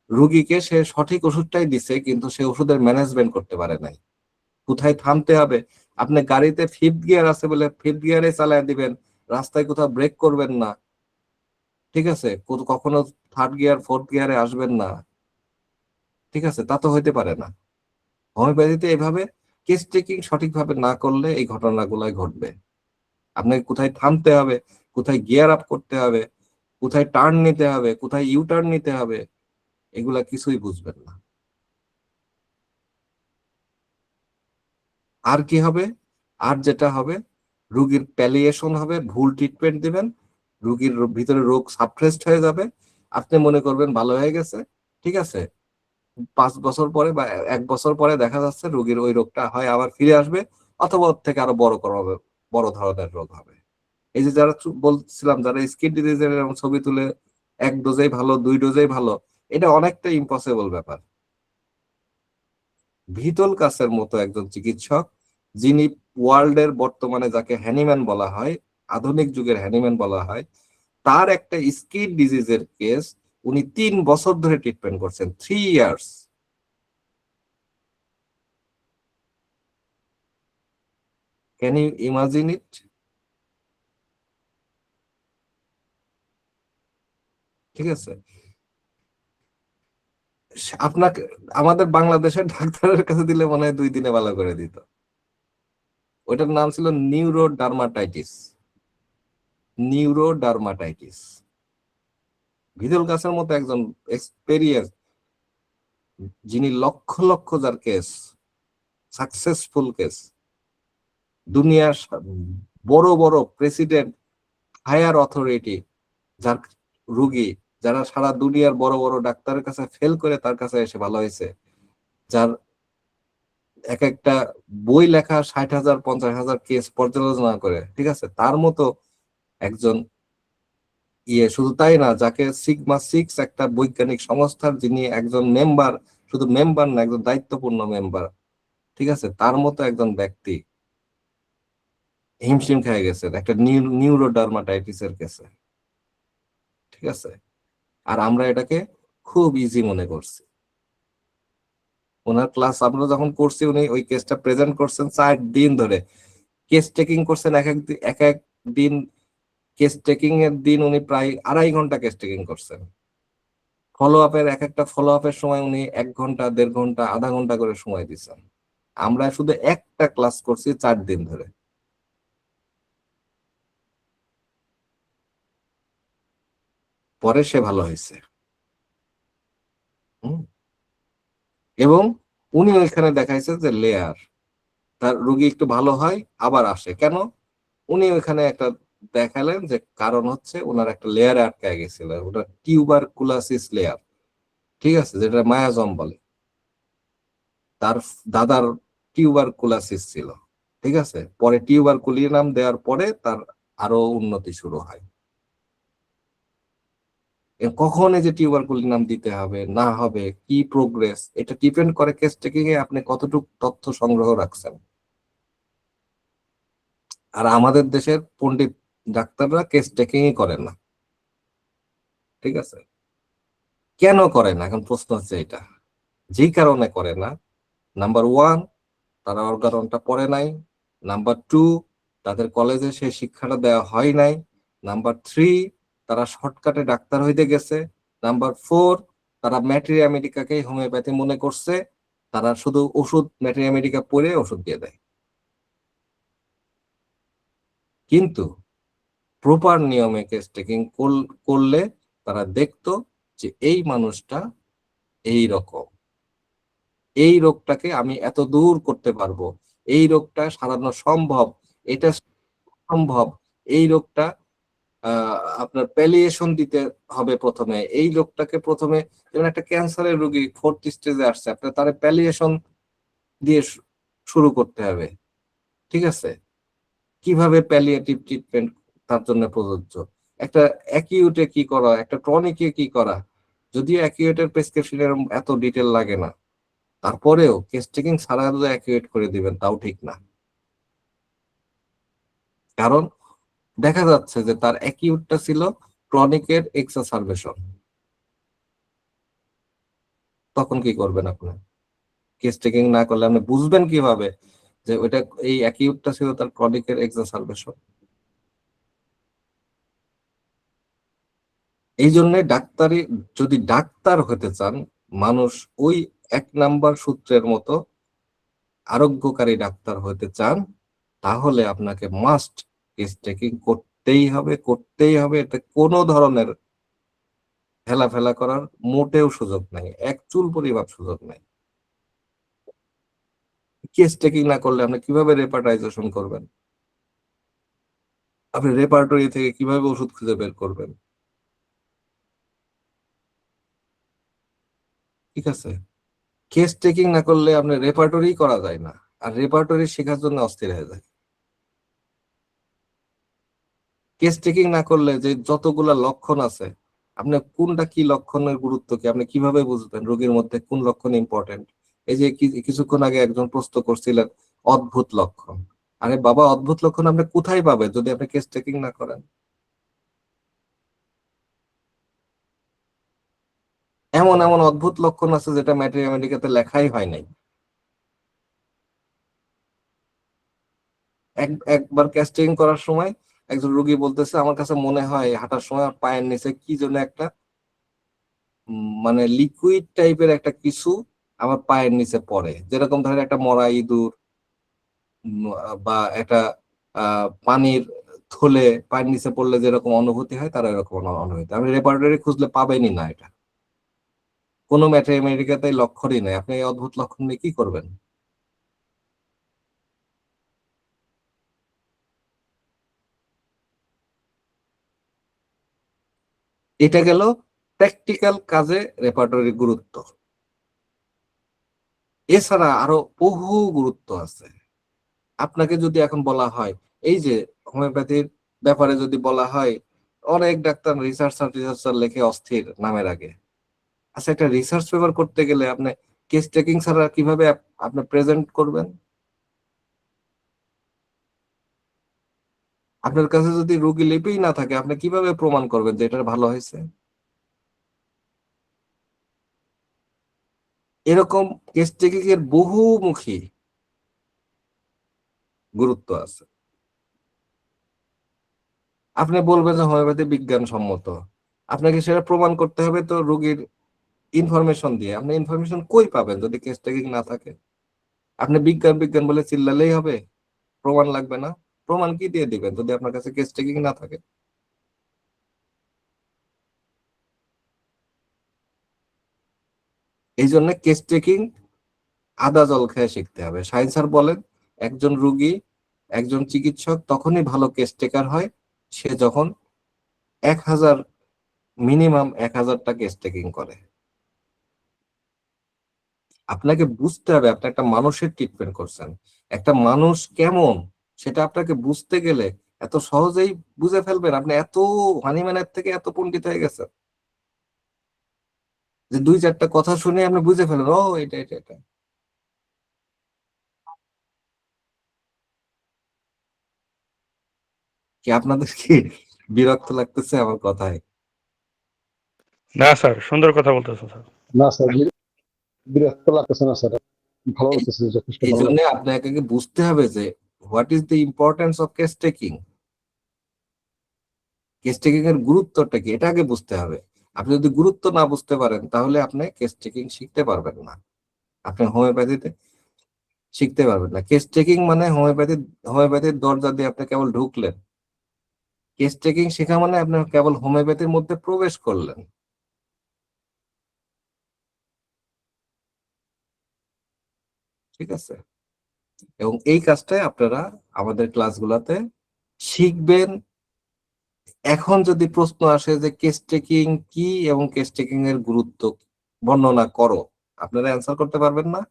রুগীকে সে সঠিক ওষুধটাই দিছে, কিন্তু সে ওষুধের ম্যানেজমেন্ট করতে পারে নাই। কোথায় থামতে হবে, আপনি গাড়িতে ফিফথ গিয়ার আছে বলে ফিফথ গিয়ারে চালায় দিবেন, রাস্তায় কোথাও ব্রেক করবেন না। ঠিক আছে, কখনো থার্ড গিয়ার ফোর্থ গিয়ারে আসবেন না। ঠিক আছে, তা তো হইতে পারে না। হোমিওপ্যাথিতে এভাবে কেস টেকিং সঠিকভাবে না করলে এই ঘটনাগুলাই ঘটবে। আপনাকে কোথায় থামতে হবে, কোথায় গিয়ার আপ করতে হবে, কোথায় টার্ন নিতে হবে, কোথায় ইউ টার্ন নিতে হবে, এগুলা কিছুই বুঝবেন না। আর কি হবে, আর যেটা হবে, রুগীর প্যালিয়েশন হবে, ভুল ট্রিটমেন্ট দিবেন, রুগীর ভিতরে রোগ সাপ্রেসড হয়ে যাবে, আপনি মনে করবেন ভালো হয়ে গেছে। ঠিক আছে, 5 বছর পরে বা 1 বছর পরে দেখা যাচ্ছে রোগীর ওই রোগটা হয় আবার ফিরে আসবে, অথবা ওর থেকে আরো বড় ধরনের রোগ হবে। এই যে যারা বলছিলাম, যারা স্কিন ডিজিজের ছবি তুলে 1 ডোজেই ভালো, 2 ডোজেই ভালো, এটা অনেকটা ইম্পসিবল ব্যাপার। ভিতল কাসের মতো একজন চিকিৎসক, যিনি ওয়ার্ল্ডের বর্তমানে যাকে হ্যানিম্যান বলা হয়, আধুনিক যুগের হ্যানিম্যান বলা হয়, তার একটা স্কিন ডিজিজের কেস উনি 3 বছর ধরে ট্রিটমেন্ট করছেন, 3 years. Can you imagine it? ঠিক আছে, আপনাকে আমাদের বাংলাদেশের ডাক্তারের কাছে দিলে মনে হয় 2 দিনে ভালো করে দিত। ওইটার নাম ছিল নিউরোডার্মাটাইটিস। নিউরোডার্মাটাইটিস। ভিদুল কাসের মতো একজন এক্সপেরিয়েন্স, যিনি লক্ষ লক্ষ যার কেস, সাকসেসফুল কেস, দুনিয়ার বড় বড় প্রেসিডেন্ট, হায়ার অথরিটি, যার রুগী, যারা সারা দুনিয়ার বড় বড় ডাক্তারের কাছে ফেল করে তার কাছে এসে ভালো হয়েছে, যার এক একটা বই লেখা 60,000 50,000 কেস পর্যালোচনা করে। ঠিক আছে, তার মতো একজন শুধু তাই না, যাকে সিগমা 6 একটা বৈজ্ঞানিক সংস্থার যিনি একজন মেম্বার, শুধু মেম্বার না, একজন দায়িত্বপূর্ণ মেম্বার। ঠিক আছে, তার মতো একজন ব্যক্তি হিমশিম খেয়ে গেছেন একটা নিউরোডার্মাটাইটিস এর কেসে। ঠিক আছে, আর আমরা এটাকে খুব ইজি মনে করছি। ওনার ক্লাস আমরা যখন করছি, উনি ওই কেসটা প্রেজেন্ট করছেন 4 দিন ধরে, কেস টেকিং করছেন এক এক দিন। কেস টেকিং এর দিন উনি প্রায় 2.5 ঘন্টা কেস টেকিং করছেন। ফলো আপের এক একটা ফলো আপের সময় উনি 1 ঘন্টা, 1.5 ঘন্টা, আধা ঘন্টা করে সময় দিচ্ছেন। আমরা শুধু একটা ক্লাস করছি 4 দিন ধরে। পরে সে ভালো হয়েছে। হুম। এবং উনি ওইখানে দেখাইছে যে লেয়ার, তার রোগী একটু ভালো হয় আবার আসে কেন, উনি ওইখানে একটা দেখালেন যে কারণ হচ্ছে ওনার একটা লেয়ারে আটকায় গেছিল, ওটা টিউবার কুলাসিস লেয়ার। ঠিক আছে, যেটা মায়াজম বলে। তার দাদার টিউবার কুলাসিস ছিল। ঠিক আছে, পরে টিউবার কুলি নাম দেওয়ার পরে তার আরো উন্নতি শুরু হয়। কখন এই যে টিউবার কুলি নাম দিতে হবে না হবে, কি প্রোগ্রেস, এটা ডিপেন্ড করে কেস টেকিং এ আপনি কতটুকু তথ্য সংগ্রহ রাখছেন। আর আমাদের দেশের পণ্ডিত ডাক্তাররা কেস টেকিংই করেন না। ঠিক আছে, কেন করে না, এখন প্রশ্ন হচ্ছে এটা। যেই কারণে করে না, নাম্বার ওয়ান, তারা অর্গাননটা পড়ে নাই। নাম্বার টু, তাদের কলেজে সেই শিক্ষাটা দেওয়া হয় নাই। নাম্বার থ্রি, তারা শর্টকাটে ডাক্তার হইতে গেছে। নাম্বার ফোর, তারা ম্যাটেরিয়া মেডিকাকে হোমিওপ্যাথি মনে করছে, তারা শুধু ওষুধ ম্যাটেরিয়া মেডিকা পড়ে ওষুধ দিয়ে দেয়। কিন্তু প্রপার নিয়মে কেস টেকিং করলে তারা দেখতো যে এই মানুষটা এই রকম, এই রোগটাকে আমি এত দূর করতে পারবো, এই রোগটা সারানো সম্ভব, এটা সম্ভব, এই রোগটা আপনার প্যালিয়েশন দিতে হবে প্রথমে। এই লোকটাকে প্রথমে, যেমন একটা ক্যান্সারের রোগী 4th স্টেজে আসছে, আপনার তার প্যালিয়েশন দিয়ে শুরু করতে হবে। ঠিক আছে? কিভাবে প্যালিয়েটিভ ট্রিটমেন্ট তার জন্য প্রযোজ্য, একটা অ্যাকিউটে কি করা, একটা ক্রনিকে কি করা। যদিও অ্যাকিউটের প্রেসক্রিপশনের এত ডিটেল লাগে না, তারপরেও কেস টেকিং ছাড়া অ্যাকিউট করে দিবেন তাও ঠিক না। কারণ দেখা যাচ্ছে যে তার অ্যাকিউটটা ছিল ক্রনিকের এক্সাসারবেশন। তখন কি করবেন আপনি? কেস টেকিং না করলে আপনি বুঝবেন কিভাবে যে ওইটা, এই অ্যাকিউটটা ছিল তার ক্রনিকের এক্সাসারবেশন? এই জন্য ডাক্তারি, যদি ডাক্তার হতে চান মানুষ, ওই 1 নাম্বার সূত্রের মতো আরোগ্যকারী ডাক্তার হতে চান, তাহলে আপনাকে মাস্ট কেস টেকিং করতেই হবে, করতেই হবে। এতে কোনো ধরনের হেলাফেলা করার মোটেও সুযোগ নাই, এক চুল পরিমাপ সুযোগ নাই। কেস টেকিং না করলে আপনি কিভাবে রেপার্টাইজেশন করবেন? আপনি রেপার্টরি থেকে কিভাবে ওষুধ খুঁজে বের করবেন? ঠিক আছে? কেস টেকিং না করলে আপনি রেপার্টরি করা যায় না, আর রেপার্টরি শেখার জন্য অস্থির হয়ে যায়। কেস টেকিং না করলে যে যতগুলা লক্ষণ আছে, আপনি কোনটা কি লক্ষণের গুরুত্ব কি আপনি কিভাবে বুঝবেন রোগীর মধ্যে কোন লক্ষণ ইম্পর্টেন্ট? এই যে কিছুক্ষণ আগে একজন প্রশ্ন করছিলেন অদ্ভুত লক্ষণ। আরে বাবা, অদ্ভুত লক্ষণ আপনি কোথায় পাবেন যদি আপনি কেস টেকিং না করেন? এমন এমন অদ্ভুত লক্ষণ আছে যেটা ম্যাটেরিয়া আমেরিকাতে লেখাই হয় নাই। একবার ক্যাস্টিং করার সময় একজন রোগী বলতেছে, আমার কাছে মনে হয় হাঁটার সময় আমার পায়ের নিচে কি জন্য একটা মানে লিকুইড টাইপের একটা কিছু আমার পায়ের নিচে পড়ে, যেরকম ধরেন একটা মরা ইঁদুর, বা একটা পানির থলে পায়ের নিচে পড়লে যেরকম অনুভূতি হয় তার এরকম অনুভূতি। আমি রেপার্টরি খুঁজলে পাবেনই না এটা। কোনো আমেরিকাতে লক্ষণই নাই, আপনি এই অদ্ভুত লক্ষণ নিয়ে কি করবেন? এটা গেল প্র্যাকটিক্যাল কাজে রেপার্টরির গুরুত্ব। এছাড়া আরো বহু গুরুত্ব আছে। আপনাকে যদি এখন বলা হয়, এই যে হোমিওপ্যাথির ব্যাপারে যদি বলা হয়, অনেক ডাক্তার রিসার্চার লেখে অস্থির নামের আগে। আচ্ছা, একটা রিসার্চ পেপার করতে গেলে আপনি কেস টেকিং ছাড়া কিভাবে আপনি প্রেজেন্ট করবেন? আপনার কাছে যদি রোগী লিপিই না থাকে, আপনি কিভাবে প্রমাণ করবেন যে এটা ভালো হয়েছে? এরকম কেস টেকিং এর বহুমুখী গুরুত্ব আছে। আপনি বলবেন যে হোমিওপ্যাথি বিজ্ঞানসম্মত, আপনাকে সেটা প্রমাণ করতে হবে তো রোগীর ইনফরমেশন দিয়ে। আপনি ইনফরমেশন কই পাবেন যদি কেস টেকিং না থাকে? আপনি বিজ্ঞান বিজ্ঞান বলে চিল্লালেই হবে? প্রমাণ লাগবে না? প্রমাণ কি দিয়ে দিবেন যদি আপনার কাছে কেস টেকিং না থাকে? এই জন্য কেস টেকিং আদা জল খেয়ে শিখতে হবে। সায়েন্স স্যার বলেন, একজন রুগী, একজন চিকিৎসক তখনই ভালো কেস টেকার হয় সে যখন 1,000, মিনিমাম 1,000টা কেস টেকিং করে। আপনাকে বুঝতে হবে আপনি একটা মানুষের ট্রিটমেন্ট করছেন, একটা মানুষ কেমন সেটা আপনাকে বুঝতে গেলে এত সহজেই বুঝে ফেলবেন? আপনি এত হানিম্যানের থেকে এত পণ্ডিত হয়ে গেছেন যে 2-4টা কথা শুনে আপনি বুঝে ফেলেন, ও এটা এটা এটা। কি আপনাদের কি বিরক্ত লাগতেছে আমার কথায়? না স্যার, সুন্দর কথা বলতেছেন স্যার। না স্যার, বিরক্ত লাগতেছে না স্যার, ভালো এই লাগতেছে, যথেষ্ট এই ভালো জন্য লাগছে। আপনাকে বুঝতে হবে যে what is the importance of case taking. Case taking এর গুরুত্বটা কি এটা আগে বুঝতে হবে। আপনি যদি গুরুত্ব না বুঝতে পারেন তাহলে আপনি কেস টেকিং শিখতে পারবেন না, আপনি হোমিওপ্যাথিতে শিখতে পারবেন না। কেস টেকিং মানে হোমিওপ্যাথির দরজা দিয়ে আপনি কেবল ঢুকলেন। কেস টেকিং শেখা মানে আপনি কেবল হোমিওপ্যাথির মধ্যে প্রবেশ করলেন। ঠিক আছে? এবং এই কাজটাই আপনারা আমাদের ক্লাসগুলোতে শিখবেন, এখন যদি প্রশ্ন আসে যে কেস টেকিং কি এবং কেস টেকিং এর গুরুত্ব বর্ণনা করো, আপনারা অ্যান্সার করতে পারবেন না?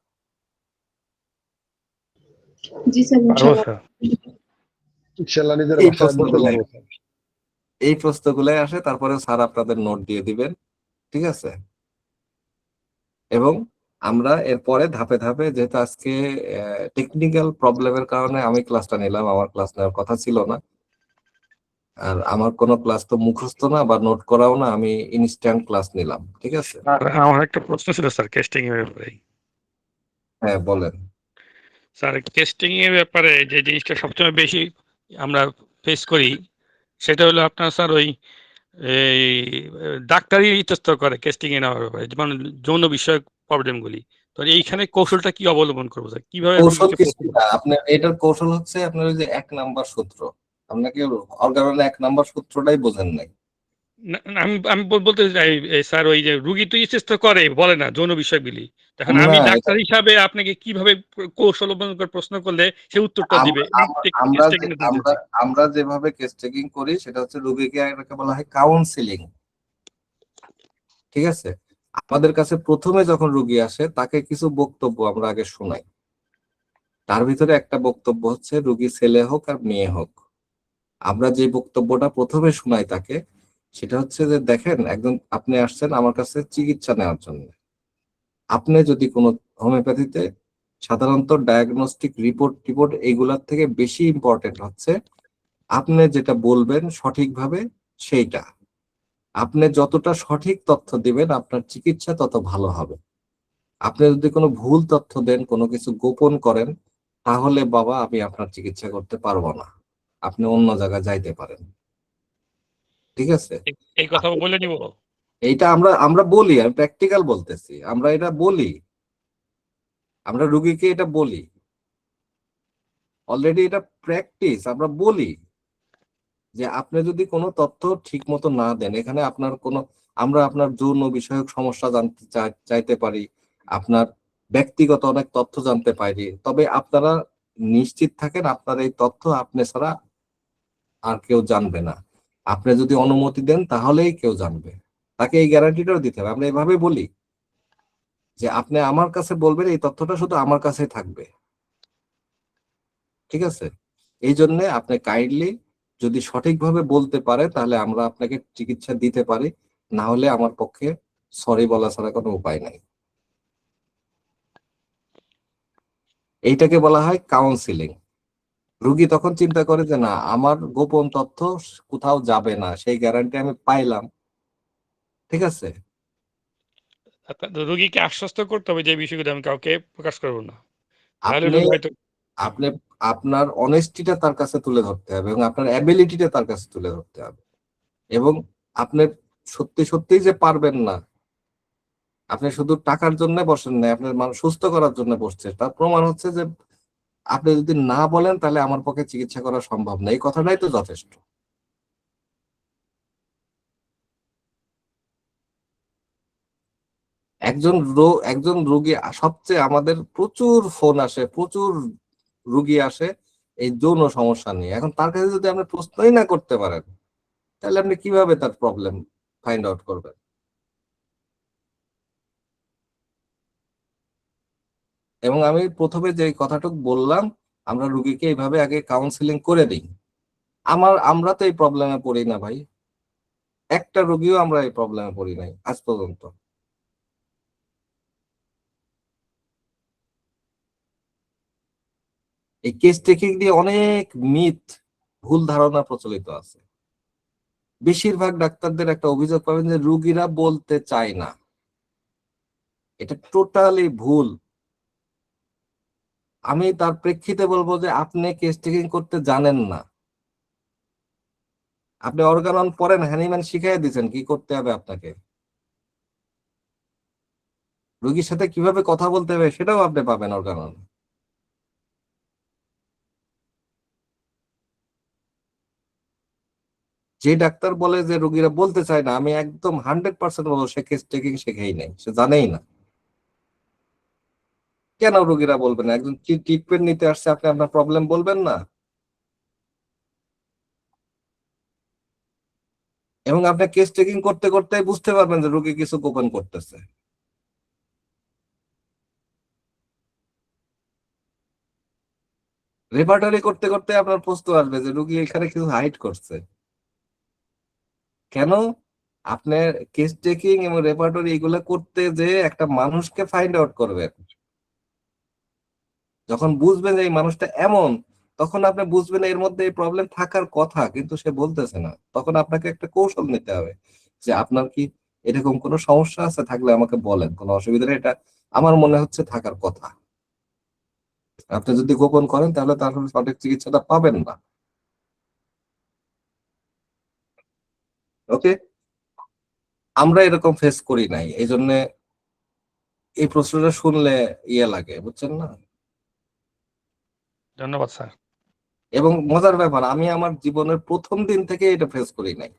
জি স্যার, পারবো ইনশাআল্লাহ। স্যার। ইনশাল্লাহ নিজের এই ভাষায় বলতে প্রশ্নগুলাই পারবো স্যার। এই প্রশ্নগুলাই আসে, তারপরে স্যার আপনাদের নোট দিয়ে দিবেন, ঠিক আছে? এবং আমরা এরপরে ধাপে ধাপে, যেহেতু আজকে টেকনিক্যাল প্রবলেমের কারণে আমি ক্লাসটা নিলাম, আমার ক্লাস নেওয়ার কথা ছিল না, আর আমার কোনো ক্লাস তো মুখস্থ না বা নোট করাও না, আমি ইনস্ট্যান্ট ক্লাস নিলাম, ঠিক আছে? আর আমার একটা প্রশ্ন ছিল স্যার টেস্টিং এর ব্যাপারে। হ্যাঁ বলেন। স্যার টেস্টিং এর ব্যাপারে যে জিনিসটা সবসময় বেশি আমরা ফেস করি সেটা হলো আপনার স্যার ওই এই ডাক্তারি ইতস্তর করে টেস্টিং এ নেওয়ার ব্যাপারে, যেমন যৌন বিষয়ক প্রবলেম গুলি। তো এইখানে কৌশলটা কি অবলম্বন করবো স্যার, কিভাবে কৌশল রোগীকে কিছু না, আপনার এটার কৌশল হচ্ছে আপনার ওই যে 1 নাম্বার সূত্র। আপনাকে অর্গানের 1 নাম্বার সূত্রটাই বোঝেন নাই। না, না, আমি আমি বলতে চাই স্যার ওই যে রুগী তো ইতস্তর করে বলে না যৌন বিষয়গুলি, তখন না, আমি এটা ডাক্তার হিসাবে আপনাকে কিভাবে কৌশল অবলম্বন করে প্রশ্ন করলে সে উত্তরটা দিবে আমরা এই আমরা টেস্টিং যে- এর আমরা পদ্ধতি। আমরা যেভাবে কেস টেকিং করি সেটা হচ্ছে রোগীকে এটাকে বলা হয় কাউন্সিলিং, ঠিক আছে? আমাদের কাছে প্রথমে যখন রোগী আসে তাকে কিছু বক্তব্য আমরা আগে শোনাই। তার ভিতরে একটা বক্তব্য হচ্ছে, রোগী ছেলে হোক আর মেয়ে হোক, আমরা যে বক্তব্যটা প্রথমে শোনাই তাকে, সেটা হচ্ছে যে দেখেন, একজন আপনি আসছেন আমার কাছে চিকিৎসা নেওয়ার জন্য। আপনি যদি কোনো হোমিওপ্যাথিতে সাধারণত ডায়াগনস্টিক রিপোর্ট টিপোর্ট এইগুলার থেকে বেশি ইম্পর্টেন্ট হচ্ছে আপনি যেটা বলবেন সঠিকভাবে সেইটা। আপনি যতটা সঠিক তথ্য দিবেন আপনার চিকিৎসা তত ভালো হবে। আপনি যদি কোনো ভুল তথ্য দেন, কোনো কিছু গোপন করেন, তাহলে বাবা আমি আপনার চিকিৎসা করতে পারবো না, আপনি অন্য জায়গায় যাইতে পারেন, ঠিক আছে? এই কথা বলে নিব। এইটা আমরা আমরা বলি, আমি প্র্যাকটিক্যাল বলতেছি, আমরা এটা বলি, আমরা রুগীকে এটা বলি, অলরেডি এটা প্র্যাকটিস, আমরা বলি যে আপনি যদি কোনো তথ্য ঠিক মতো না দেন, এখানে আপনার কোনো, আমরা আপনার যৌন বিষয়ক সমস্যা জানতে চাইতে পারি, আপনার ব্যক্তিগত অনেক তথ্য জানতে পারি, তবে আপনারা নিশ্চিত থাকেন আপনার এই তথ্য আপনি ছাড়া আর কেউ জানবে না। আপনি যদি অনুমতি দেন তাহলেই কেউ জানবে, তাকে এই গ্যারান্টিটাও দিতে হবে। আমরা এভাবে বলি যে আপনি আমার কাছে বলবেন, এই তথ্যটা শুধু আমার কাছেই থাকবে, ঠিক আছে? এই জন্য আপনি কাইন্ডলি যদি সঠিকভাবে বলতে পারে তাহলে আমরা আপনাকে চিকিৎসা দিতে পারি, না হলে আমার পক্ষে সরি বলা ছাড়া কোনো উপায় নাই। এইটাকে বলা হয় কাউন্সিলিং। রুগী তখন চিন্তা করে যে না, আমার গোপন তথ্য কোথাও যাবে না, সেই গ্যারান্টি আমি পাইলাম, ঠিক আছে? রোগীকে আশ্বস্ত করতে হবে যে এই বিষয়গুলো আমি কাউকে প্রকাশ করবো না, তাহলে আপনি রোগী হয়তো। আপনি আপনার অনেস্টিটা তার কাছে তুলে ধরতে হবে এবং আপনার অ্যাবিলিটিটা তার কাছে তুলে ধরতে হবে, এবং আপনি সত্যি সত্যি যে পারবেন না, আপনি শুধু টাকার জন্য বসেন না, আপনার মানুষ সুস্থ করার জন্য বসছে, তার প্রমাণ হচ্ছে যে আপনি যদি না বলেন তাহলে আমার পক্ষে চিকিৎসা করা সম্ভব না, এই কথাটাই তো যথেষ্ট। একজন রোগী, সবচেয়ে আমাদের প্রচুর ফোন আসে, প্রচুর রুগী আসে এই যৌন সমস্যা নিয়ে। এখন তার কাছে যদি আপনি প্রশ্নই না করতে পারেন তাহলে আপনি কিভাবে তার প্রবলেম ফাইন্ড আউট করবেন? এবং আমি প্রথমে যে কথাটুকু বললাম, আমরা রুগীকে এইভাবে আগে কাউন্সিলিং করে দিই। আমরা তো এই প্রবলেমে পড়ি না ভাই, একটা রোগীও আমরা এই প্রবলেমে পড়ি নাই আজ পর্যন্ত। এই কেস টেকিং নিয়ে অনেক মিথ, ভুল ধারণা প্রচলিত আছে। বেশিরভাগ ডাক্তারদের একটা অভিযোগ পাবেন যে রুগীরা বলতে চায় না, এটা টোটালি ভুল। আমি তার প্রেক্ষিতে বলবো যে আপনি কেস টেকিং করতে জানেন না, আপনি অর্গানন পড়েন, হ্যানিম্যান শিখাই দিয়েছেন কি করতে হবে আপনাকে, রুগীর সাথে কিভাবে কথা বলতে হবে সেটাও আপনি পাবেন অর্গানন। যে ডাক্তার বলে যে রোগীরা বলতে চায় না, আমি একদম 100% বলবো সে কেস টেকিং শেখেই নাই, সে জানেই না। কেন রোগীরা বলবেন না? একজন ট্রিটমেন্ট নিতে আসছে, আপনি আপনার প্রবলেম বলবেন না? এবং আপনি কেস টেকিং করতে করতে বুঝতে পারবেন যে রোগী কিছু গোপন করতেছে। রেপার্টরি করতে করতে আপনার প্রশ্ন আসবে যে রোগী এখানে কিছু হাইড করছে কেন। আপনার কেস টেকিং এবং রেপার্টরি এগুলো করতে যে একটা মানুষকে ফাইন্ড আউট করবেন। যখন বুঝবেন যে এই মানুষটা এমন, তখন আপনি বুঝবেন এর মধ্যে এই প্রবলেম থাকার কথা কিন্তু সে বলতেছে না। তখন আপনাকে একটা কৌশল নিতে হবে যে আপনার কি এরকম কোনো সমস্যা আছে, থাকলে আমাকে বলেন, কোনো অসুবিধা নেই, এটা আমার মনে হচ্ছে থাকার কথা। আপনি যদি গোপন করেন তাহলে তার সঠিক চিকিৎসাটা পাবেন না। ওকে, আমরা এরকম ফেস করি নাই, এই জন্য এই প্রশ্নটা শুনলে ইয়ে লাগে, বুঝছেন না। ধন্যবাদ স্যার। এবং মজার ব্যাপার, আমি আমার জীবনের প্রথম দিন থেকে এটা ফেস করি নাই।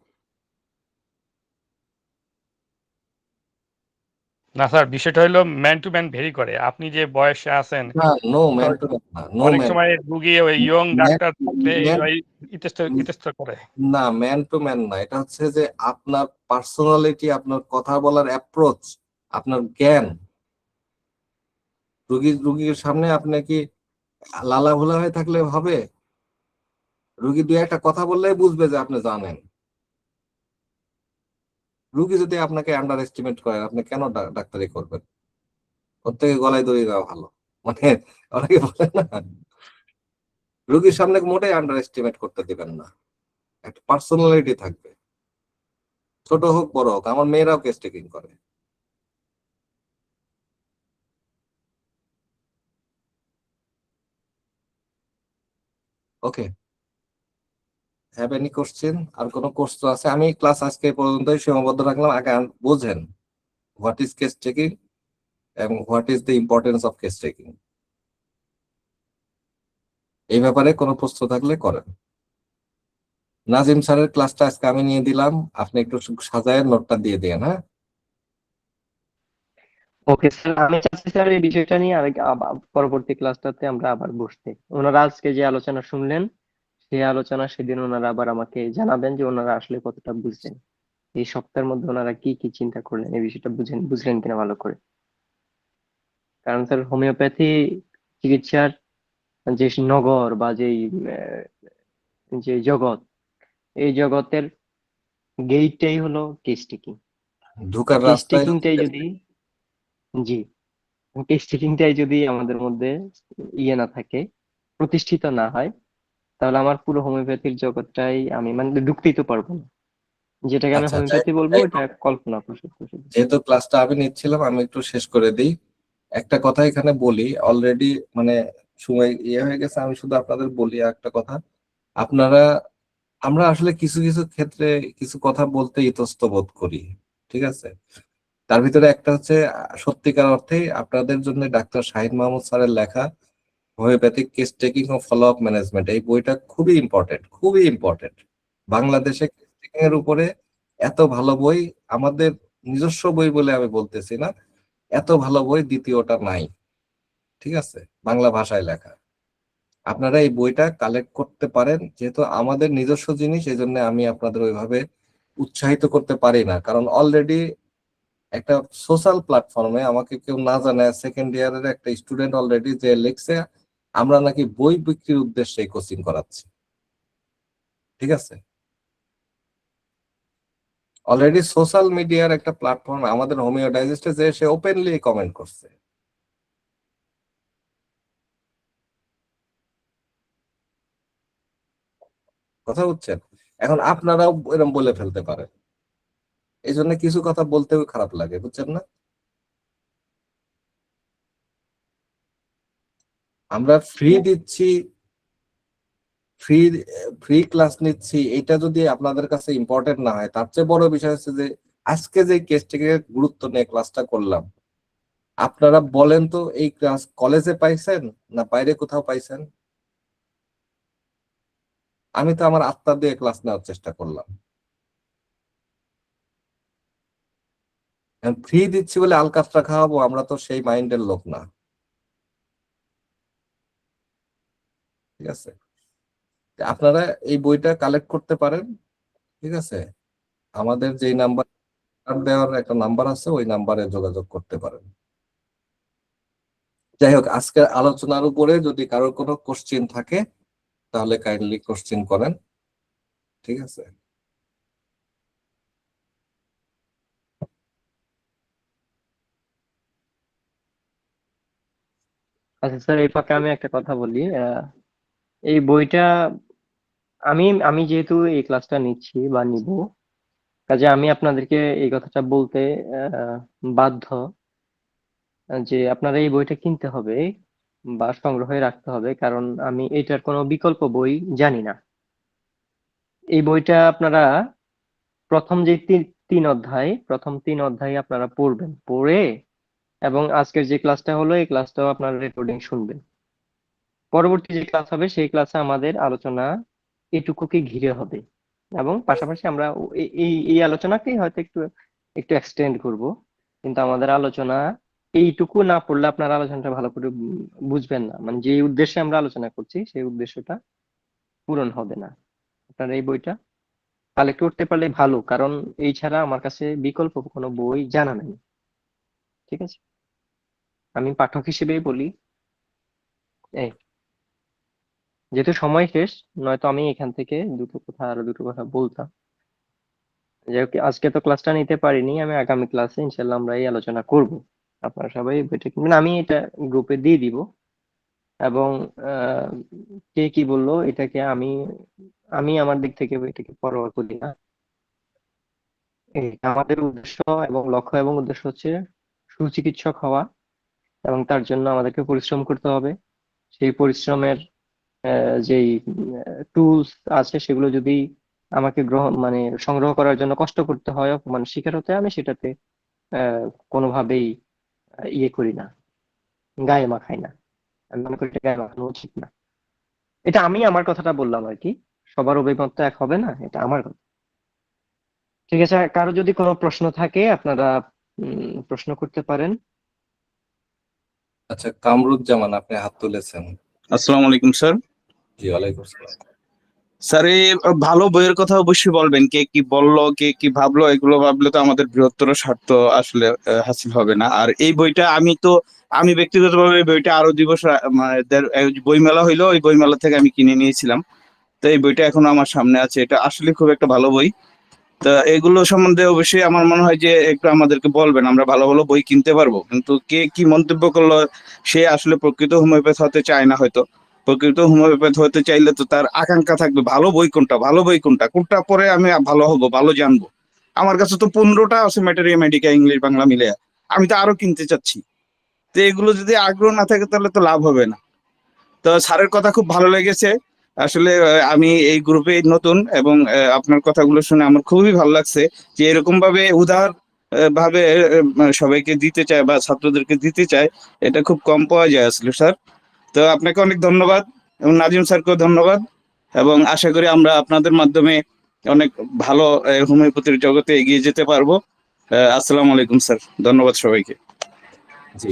না স্যার, বিষয়টা হলো ম্যান টু ম্যান ভেরি করে। আপনি যে বয়সে আছেন, না, নো ম্যান হয় টু না, নো অনেক ম্যান। সময় রুগী ওই ইয়ং ডাক্তার থাকলে এই ইতস্তত করে। না, ম্যান টু ম্যান না, এটা হচ্ছে যে আপনার পার্সোনালিটি, আপনার কথা বলার অ্যাপ্রোচ, আপনার জ্ঞান। রুগীর সামনে আপনি কি লালা ভোলা হয়ে থাকলে হবে? রুগী দুই একটা কথা বললেই বুঝবে যে আপনি জানেন। রুগী যদি আপনাকে আন্ডার এস্টিমেট করেন, আপনি কেন ডাক্তারি করবেন? ওর থেকে গলায় দড়ি দেওয়া ভালো। মানে অনেকে বলে না, রুগীর সামনে মোটেই আন্ডার এস্টিমেট করতে দিবেন না। একটা পার্সোনালিটি থাকবে, ছোট হোক বড় হোক। আমার মেয়েরাও কেস টেকিং করে। ওকে, হ্যাভ এনি কোশ্চেন? আর কোনো কোশ্চেন আছে? আমি ক্লাস আজকে এই পর্যন্তই সীমাবদ্ধ রাখলাম। আগে বোঝেন হোয়াট ইজ কেস টেকিং এবং what is the importance of case taking. এই ব্যাপারে কোনো প্রশ্ন থাকলে করেন। নাজিম স্যারের ক্লাসটা আজকে আমি নিয়ে দিলাম, আপনি একটু সাজায় নোটটা দিয়ে দিন। হ্যাঁ, ওকে স্যার, আমি চাচ্ছি স্যার এই বিষয়টা নিয়ে পরবর্তী ক্লাসটাতে আমরা আবার বসতে। ওনারা আজকে যে আলোচনা শুনলেন, সেই আলোচনা সেদিন ওনারা আবার আমাকে জানাবেন যে ওনারা আসলে কতটা বুঝলেন, এই সপ্তাহের মধ্যে ওনারা কি কি চিন্তা করলেন, এই বিষয়টা বুঝলেন কিনা ভালো করে। কারণ স্যার হোমিওপ্যাথি চিকিৎসার যে নগর বা যে জগৎ, এই জগতের গেইটটাই হলো কেস টেকিং। ঢুকার কেস রাস্তায় টেকিংটাই যদি, জি, কেস টেকিংটাই যদি আমাদের মধ্যে ইয়ে না থাকে, প্রতিষ্ঠিত না হয়, তাহলে আমার পুরো হোমিওপ্যাথির জগৎটাই আমি মানে ঢুকতেই তো পারবো না। যেটাকে আমি আচ্ছা, হোমিওপ্যাথি বলবো যাই ওটা হোক, কল্পনা প্রসূত শুধু। যেহেতু ক্লাসটা আমি নিচ্ছিলাম, আমি একটু শেষ করে দিই। একটা কথা এখানে বলি, অলরেডি মানে সময় ইয়ে হয়ে গেছে, আমি শুধু আপনাদের বলি একটা কথা। আপনারা, আমরা আসলে কিছু কিছু ক্ষেত্রে কিছু কথা বলতে ইতস্ত বোধ করি, ঠিক আছে। তার ভিতরে একটা হচ্ছে সত্যিকার অর্থেই আপনাদের জন্য ডাক্তার শাহিদ মাহমুদ স্যারের লেখা হোমিওপ্যাথিক কেস টেকিং ও ফলো আপ ম্যানেজমেন্ট, এই বইটা খুবই ইম্পর্টেন্ট, খুবই ইম্পর্টেন্ট। বাংলাদেশে কেস টেকিং এর উপরে এত ভালো বই, আমাদের নিজস্ব বই বলে আমি বলতেছি না, এত ভালো বই দ্বিতীয়টা নাই, ঠিক আছে, বাংলা ভাষায় লেখা। আপনারা এই বইটা কালেক্ট করতে পারেন, যেহেতু আমাদের নিজস্ব জিনিস, এই জন্য আমি আপনাদের ওইভাবে উৎসাহিত করতে পারি না। কারণ অলরেডি একটা সোশ্যাল প্ল্যাটফর্মে আমাকে কেউ না জানে, সেকেন্ড ইয়ারের একটা স্টুডেন্ট অলরেডি যে লিখছে আমরা নাকি বই বিক্রির উদ্দেশ্যে কোচিং করাচ্ছি, ঠিক আছে। অলরেডি সোশ্যাল মিডিয়ার একটা প্ল্যাটফর্ম আমাদের হোমিও ডাইজেস্টে যে সে ওপেনলি কমেন্ট করছে। কথা বুঝছেন? এখন আপনারাও এরকম বলে ফেলতে পারেন, এই জন্য কিছু কথা বলতেও খারাপ লাগে, বুঝছেন না। আমরা ফ্রি দিচ্ছি, ফ্রি ফ্রি ক্লাস নিচ্ছি, এটা যদি আপনাদের কাছে ইম্পর্টেন্ট না হয়, তার চেয়ে বড় বিষয় হচ্ছে যে আজকে যে কেসটিকে গুরুত্ব নিয়ে ক্লাসটা করলাম, আপনারা বলেন তো এই ক্লাস কলেজে পাইছেন না বাইরে কোথাও পাইছেন? আমি তো আমার আত্মা দিয়ে ক্লাস নেওয়ার চেষ্টা করলাম। ফ্রি দিচ্ছি বলে আলকাতরা খাওয়াবো, আমরা তো সেই মাইন্ডের লোক না, ঠিক আছে। আপনারা এই বইটা কালেক্ট করতে পারেন, ঠিক আছে। আমাদের যে নাম্বার দেওয়ার একটা নাম্বার আছে, ওই নাম্বারে যোগাযোগ করতে পারেন। যাই হোক, আজকের আলোচনার উপরে যদি কারোর কোনো কোশ্চেন থাকে তাহলে কাইন্ডলি কোশ্চেন করেন, ঠিক আছে? আচ্ছা স্যার, এই ফাঁকে আমি একটা কথা বলি। এই বইটা আমি আমি যেহেতু এই ক্লাসটা নিচ্ছি বা নিব, কাজে আমি আপনাদেরকে এই কথাটা বলতে বাধ্য যে আপনারা এই বইটা কিনতে হবে বা সংগ্রহে রাখতে হবে, কারণ আমি এটার কোনো বিকল্প বই জানি না। এই বইটা আপনারা প্রথম যে প্রথম তিন অধ্যায় আপনারা পড়বেন, পড়ে এবং আজকের যে ক্লাসটা হলো এই ক্লাসটাও আপনারা রেকর্ডিং শুনবেন। পরবর্তী যে ক্লাস হবে সেই ক্লাসে আমাদের আলোচনা এটুকুকে ঘিরে হবে, এবং পাশাপাশি আমরা এই আলোচনাকেই হয়তো একটু একটু এক্সটেন্ড করব, কিন্তু আমাদের আলোচনা এইটুকু না পড়লে আপনারা আলোচনাটা ভালো করে বুঝবেন না, মানে যে উদ্দেশ্যে আমরা আলোচনা করছি সেই উদ্দেশ্যটা পূরণ হবে না। আপনারা এই বইটা কালেক্ট করতে পারলে ভালো, কারণ এই ছাড়া আমার কাছে বিকল্প কোনো বই জানা নেই। ঠিক আছে, আমি পাঠক হিসেবেই বলি। এই, যেহেতু সময় শেষ, নয়তো আমি এখান থেকে আরো দুটো কথা বলতাম। যাই হোক, আজকে তো ক্লাসটা নিতে পারিনি, আমি আগামী ক্লাসে ইনশাল্লাহ আমরা এই আলোচনা করব। আপনারা সবাই বইটা কিনবেন, আমি এটা গ্রুপে দিয়ে দিব। এবং আহ, কে কি বললো এটাকে আমি আমি আমার দিক থেকে এটাকে পরোয়া করি না। আমাদের উদ্দেশ্য এবং লক্ষ্য এবং উদ্দেশ্য হচ্ছে সুচিকিৎসক হওয়া, এবং তার জন্য আমাদেরকে পরিশ্রম করতে হবে। সেই পরিশ্রমের যেই টুলস আছে সেগুলো যদি আমাকে মানে সংগ্রহ করার জন্য কষ্ট করতে হয়, অপমান শিকার হতে হয়, আমি সেটাতে কোনোভাবেই ইয়ে করি না, গায়ে মাখাই না। আমি মনে করি এটা গায়ে মাখানো উচিত না। এটা আমি আমার কথাটা বললাম আর কি, সবার অভিমত তো এক হবে না, এটা আমার কথা। ঠিক আছে, কারো যদি কোনো প্রশ্ন থাকে আপনারা প্রশ্ন করতে পারেন। আচ্ছা, কামরুজ্জামান, আপনি হাত তুলেছেন। আসসালামু আলাইকুম স্যার। জি, ওয়ালাইকুম আসসালাম। স্যার, এই ভালো বইয়ের কথা অবশ্যই বলবেন। কে কি বললো, কে কি ভাবলো, এগুলো ভাবলে তো আমাদের বৃহত্তর স্বার্থ আসলে হাসিল হবে না। আর এই বইটা আমি ব্যক্তিগতভাবে এই বইটা আরো 2 বছর বইমেলা হইলো, ওই বইমেলা থেকে আমি কিনে নিয়েছিলাম। তো এই বইটা এখনো আমার সামনে আছে। এটা আসলে খুব একটা ভালো বই। তা এগুলো সম্বন্ধে অবশ্যই আমার মনে হয় যে একটু আমাদেরকে বলবেন, আমরা ভালো ভালো বই কিনতে পারবো। কিন্তু কে কি মন্তব্য করলো, সে আসলে প্রকৃত হোমিওপ্যাথ হতে চায় না হয়তো। প্রকৃত হোমিওপ্যাথ হতে চাইলে তো তার আকাঙ্ক্ষা থাকবে ভালো বই কোনটা, ভালো বই কোনটা, কোনটা পরে আমি ভালো হবো, ভালো জানবো। আমার কাছে তো 15টা আছে, ম্যাটেরিয়া মেডিকা ইংলিশ বাংলা মিলে। আমি তো আরো কিনতে চাচ্ছি। তো এগুলো যদি আগ্রহ না থাকে তাহলে তো লাভ হবে না। তো স্যারের কথা খুব ভালো লেগেছে। আসলে আমি এই গ্রুপে নতুন, এবং আপনার কথাগুলো শুনে আমার খুবই ভালো লাগছে যে এরকম ভাবে উদার ভাবে সবাইকে দিতে চায় বা ছাত্রদেরকে দিতে চায়। এটা খুব কম পাওয়া যায় আসলে স্যার। তো আপনাকে অনেক ধন্যবাদ, এবং নাজিম স্যারকেও ধন্যবাদ। এবং আশা করি আমরা আপনাদের মাধ্যমে অনেক ভালো হোমিওপ্যাথির জগতে এগিয়ে যেতে পারবো। আসসালামু আলাইকুম স্যার, ধন্যবাদ সবাইকে। জি,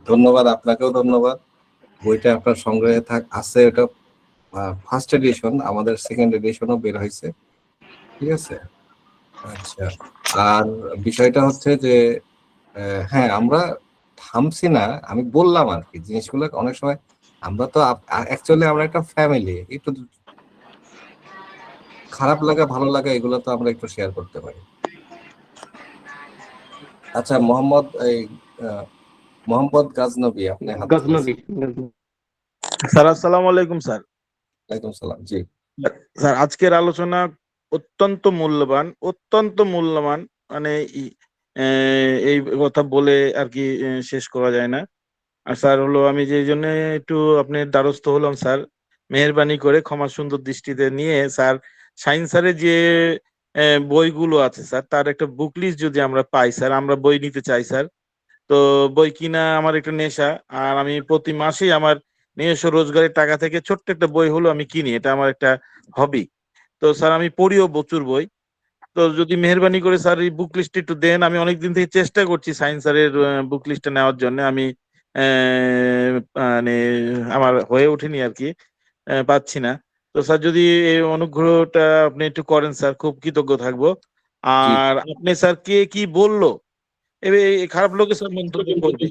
ধন্যবাদ, আপনাকেও ধন্যবাদ। বইটা আপনার সংগ্রহে আছে, এটা ফার্স্ট এডিশন, আমাদের সেকেন্ড এডিশনও বের হয়েছে, ঠিক আছে? আচ্ছা, আর বিষয়টা হচ্ছে যে হ্যাঁ, আমরা থামছি না, আমি বললাম আর কি জিনিসগুলো অনেক সময় আমরা তো অ্যাকচুয়ালি আমরা একটা ফ্যামিলি, একটু খারাপ লাগা ভালো লাগা এগুলো তো আমরা একটু শেয়ার করতে পারি। আচ্ছা, মোহাম্মদ গাজনবী, আপনি হাত গজনবী। তুলেছেন। স্যার আসসালামু আলাইকুম স্যার। ওয়ালাইকুম সালাম। জি, স্যার, আজকের আলোচনা অত্যন্ত মূল্যবান। মানে এই কথা বলে আর কি শেষ করা যায় না। আর স্যার হলো, আমি যে জন্য একটু আপনার দ্বারস্থ হলাম স্যার, মেহেরবানি করে ক্ষমা সুন্দর দৃষ্টিতে নিয়ে স্যার, সায়েন্স স্যারের যে বইগুলো আছে স্যার, তার একটা বুক লিস্ট যদি আমরা পাই স্যার, আমরা বই নিতে চাই স্যার। তো বই কিনা আমার একটা নেশা, আর আমি প্রতি মাসেই আমার নিজস্ব রোজগারের টাকা থেকে ছোট্ট একটা বই হলো আমি কিনি, এটা আমার একটা হবি। তো স্যার আমি পড়িও প্রচুর বই। তো যদি মেহেরবানি করে স্যার এই বুক লিস্ট একটু দেন, আমি অনেকদিন থেকে চেষ্টা করছি সায়েন্স স্যারের বুক লিস্টটা নেওয়ার জন্য, আমি মানে আমার হয়ে ওঠেনি আর কি, পাচ্ছি না। তো স্যার যদি এই অনুগ্রহটা আপনি একটু করেন স্যার, খুব কৃতজ্ঞ থাকবো। আর আপনি স্যার কে কি বললো এই খারাপ লোকে স্যার মন্তব্য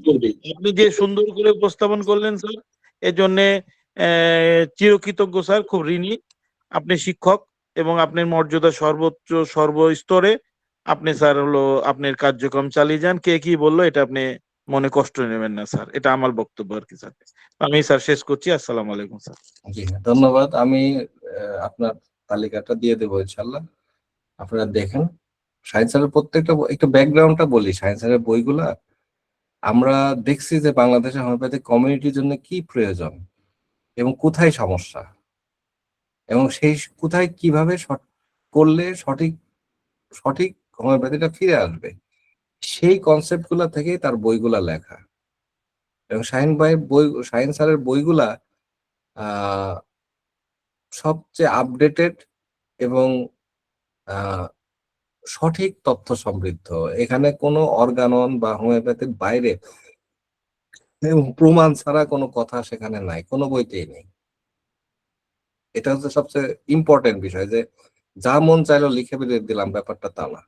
করবে। আপনি যে সুন্দর করে উপস্থাপন করলেন স্যার, এর জন্য চিরকৃতজ্ঞ স্যার, খুব ঋণী। আপনি শিক্ষক এবং আপনার মর্যাদা সর্বোচ্চ সর্বস্তরে আপনি স্যার হলো আপনার কার্যক্রম চালিয়ে যান। কে কি বললো এটা আপনি মনে কষ্ট নেবেন না স্যার, এটা আমার বক্তব্য আর কি স্যার। আমি স্যার শেষ করছি। আসসালামু আলাইকুম স্যার। জি হ্যাঁ, ধন্যবাদ। আমি আপনার তালিকাটা দিয়ে দেবো ইনশাল্লাহ, আপনারা দেখেন। সায়েন্সের প্রত্যেকটা একটু ব্যাকগ্রাউন্ডটা বলি। সায়েন্সের বইগুলা আমরা দেখছি যে বাংলাদেশের হোমিওপ্যাথিক কমিউনিটির জন্য কি প্রয়োজন এবং কোথায় সমস্যা, এবং সেই কোথায় কিভাবে করলে সঠিক সঠিক হোমিওপ্যাথিটা ফিরে আসবে, সেই কনসেপ্ট গুলা থেকেই তার বইগুলা লেখা। এবং শাহিন স্যারের বইগুলা আহ সবচেয়ে আপডেটেড এবং আহ সঠিক তথ্য সমৃদ্ধ। এখানে কোনো অর্গানন বা হোমিওপ্যাথির বাইরে এবং প্রমাণ ছাড়া কোনো কথা সেখানে নাই, কোনো বইতেই নেই। এটা হচ্ছে সবচেয়ে ইম্পর্টেন্ট বিষয়, যে যা মন চাইলো লিখে বেরিয়ে দিলাম, ব্যাপারটা তা না।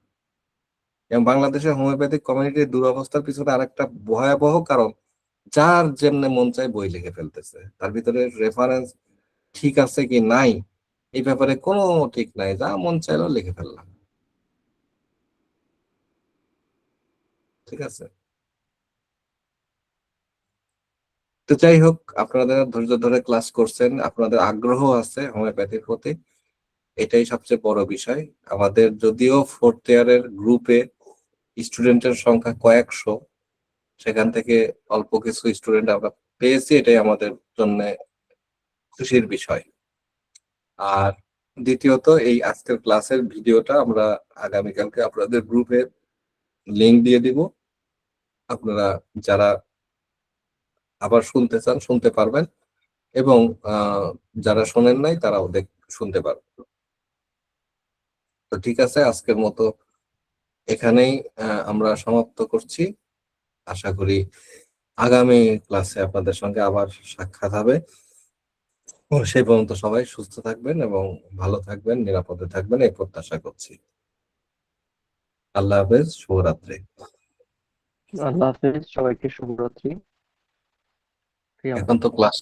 এবং বাংলাদেশের হোমিওপ্যাথিক কমিউনিটির দুরবস্থার পিছনে আরেকটা ভয়াবহ কারণ, যার যেমনে মন চায় বই লিখে ফেলতেছে, তার ভিতরে রেফারেন্স ঠিক আছে কি নাই এই ব্যাপারে কোনো ঠিক নাই, যা মন চাইলো লিখে ফেললাম। ঠিক আছে, তো যাই হোক, আপনারা ধৈর্য ধরে ক্লাস করছেন, আপনাদের আগ্রহ আছে হোমিওপ্যাথির প্রতি, এটাই সবচেয়ে বড় বিষয়। আমাদের যদিও ফোর্থ ইয়ারের গ্রুপে স্টুডেন্টের সংখ্যা কয়েকশো, সেখান থেকে অল্প কিছু স্টুডেন্ট আমরা পেয়েছি, এটাই আমাদের জন্য খুশির বিষয়। আর দ্বিতীয়ত, এই আজকের ক্লাসের ভিডিওটা আমরা আগামীকালকে আপনাদের গ্রুপে লিংক দিয়ে দিব। আপনারা যারা আবার শুনতে চান শুনতে পারবেন, এবং যারা শোনেন নাই তারাও শুনতে পারবেন। তো ঠিক আছে, আজকের মতো এখানেই আমরা সমাপ্ত করছি। আশা করি আগামী ক্লাসে আপনাদের সঙ্গে আবার সাক্ষাৎ হবে। সেই পর্যন্ত সবাই সুস্থ থাকবেন এবং ভালো থাকবেন, নিরাপদে থাকবেন, এই প্রত্যাশা করছি। আল্লাহ হাফেজ, শুভরাত্রি। আল্লাহ হাফেজ, সবাইকে শুভরাত্রি। এখন তো ক্লাস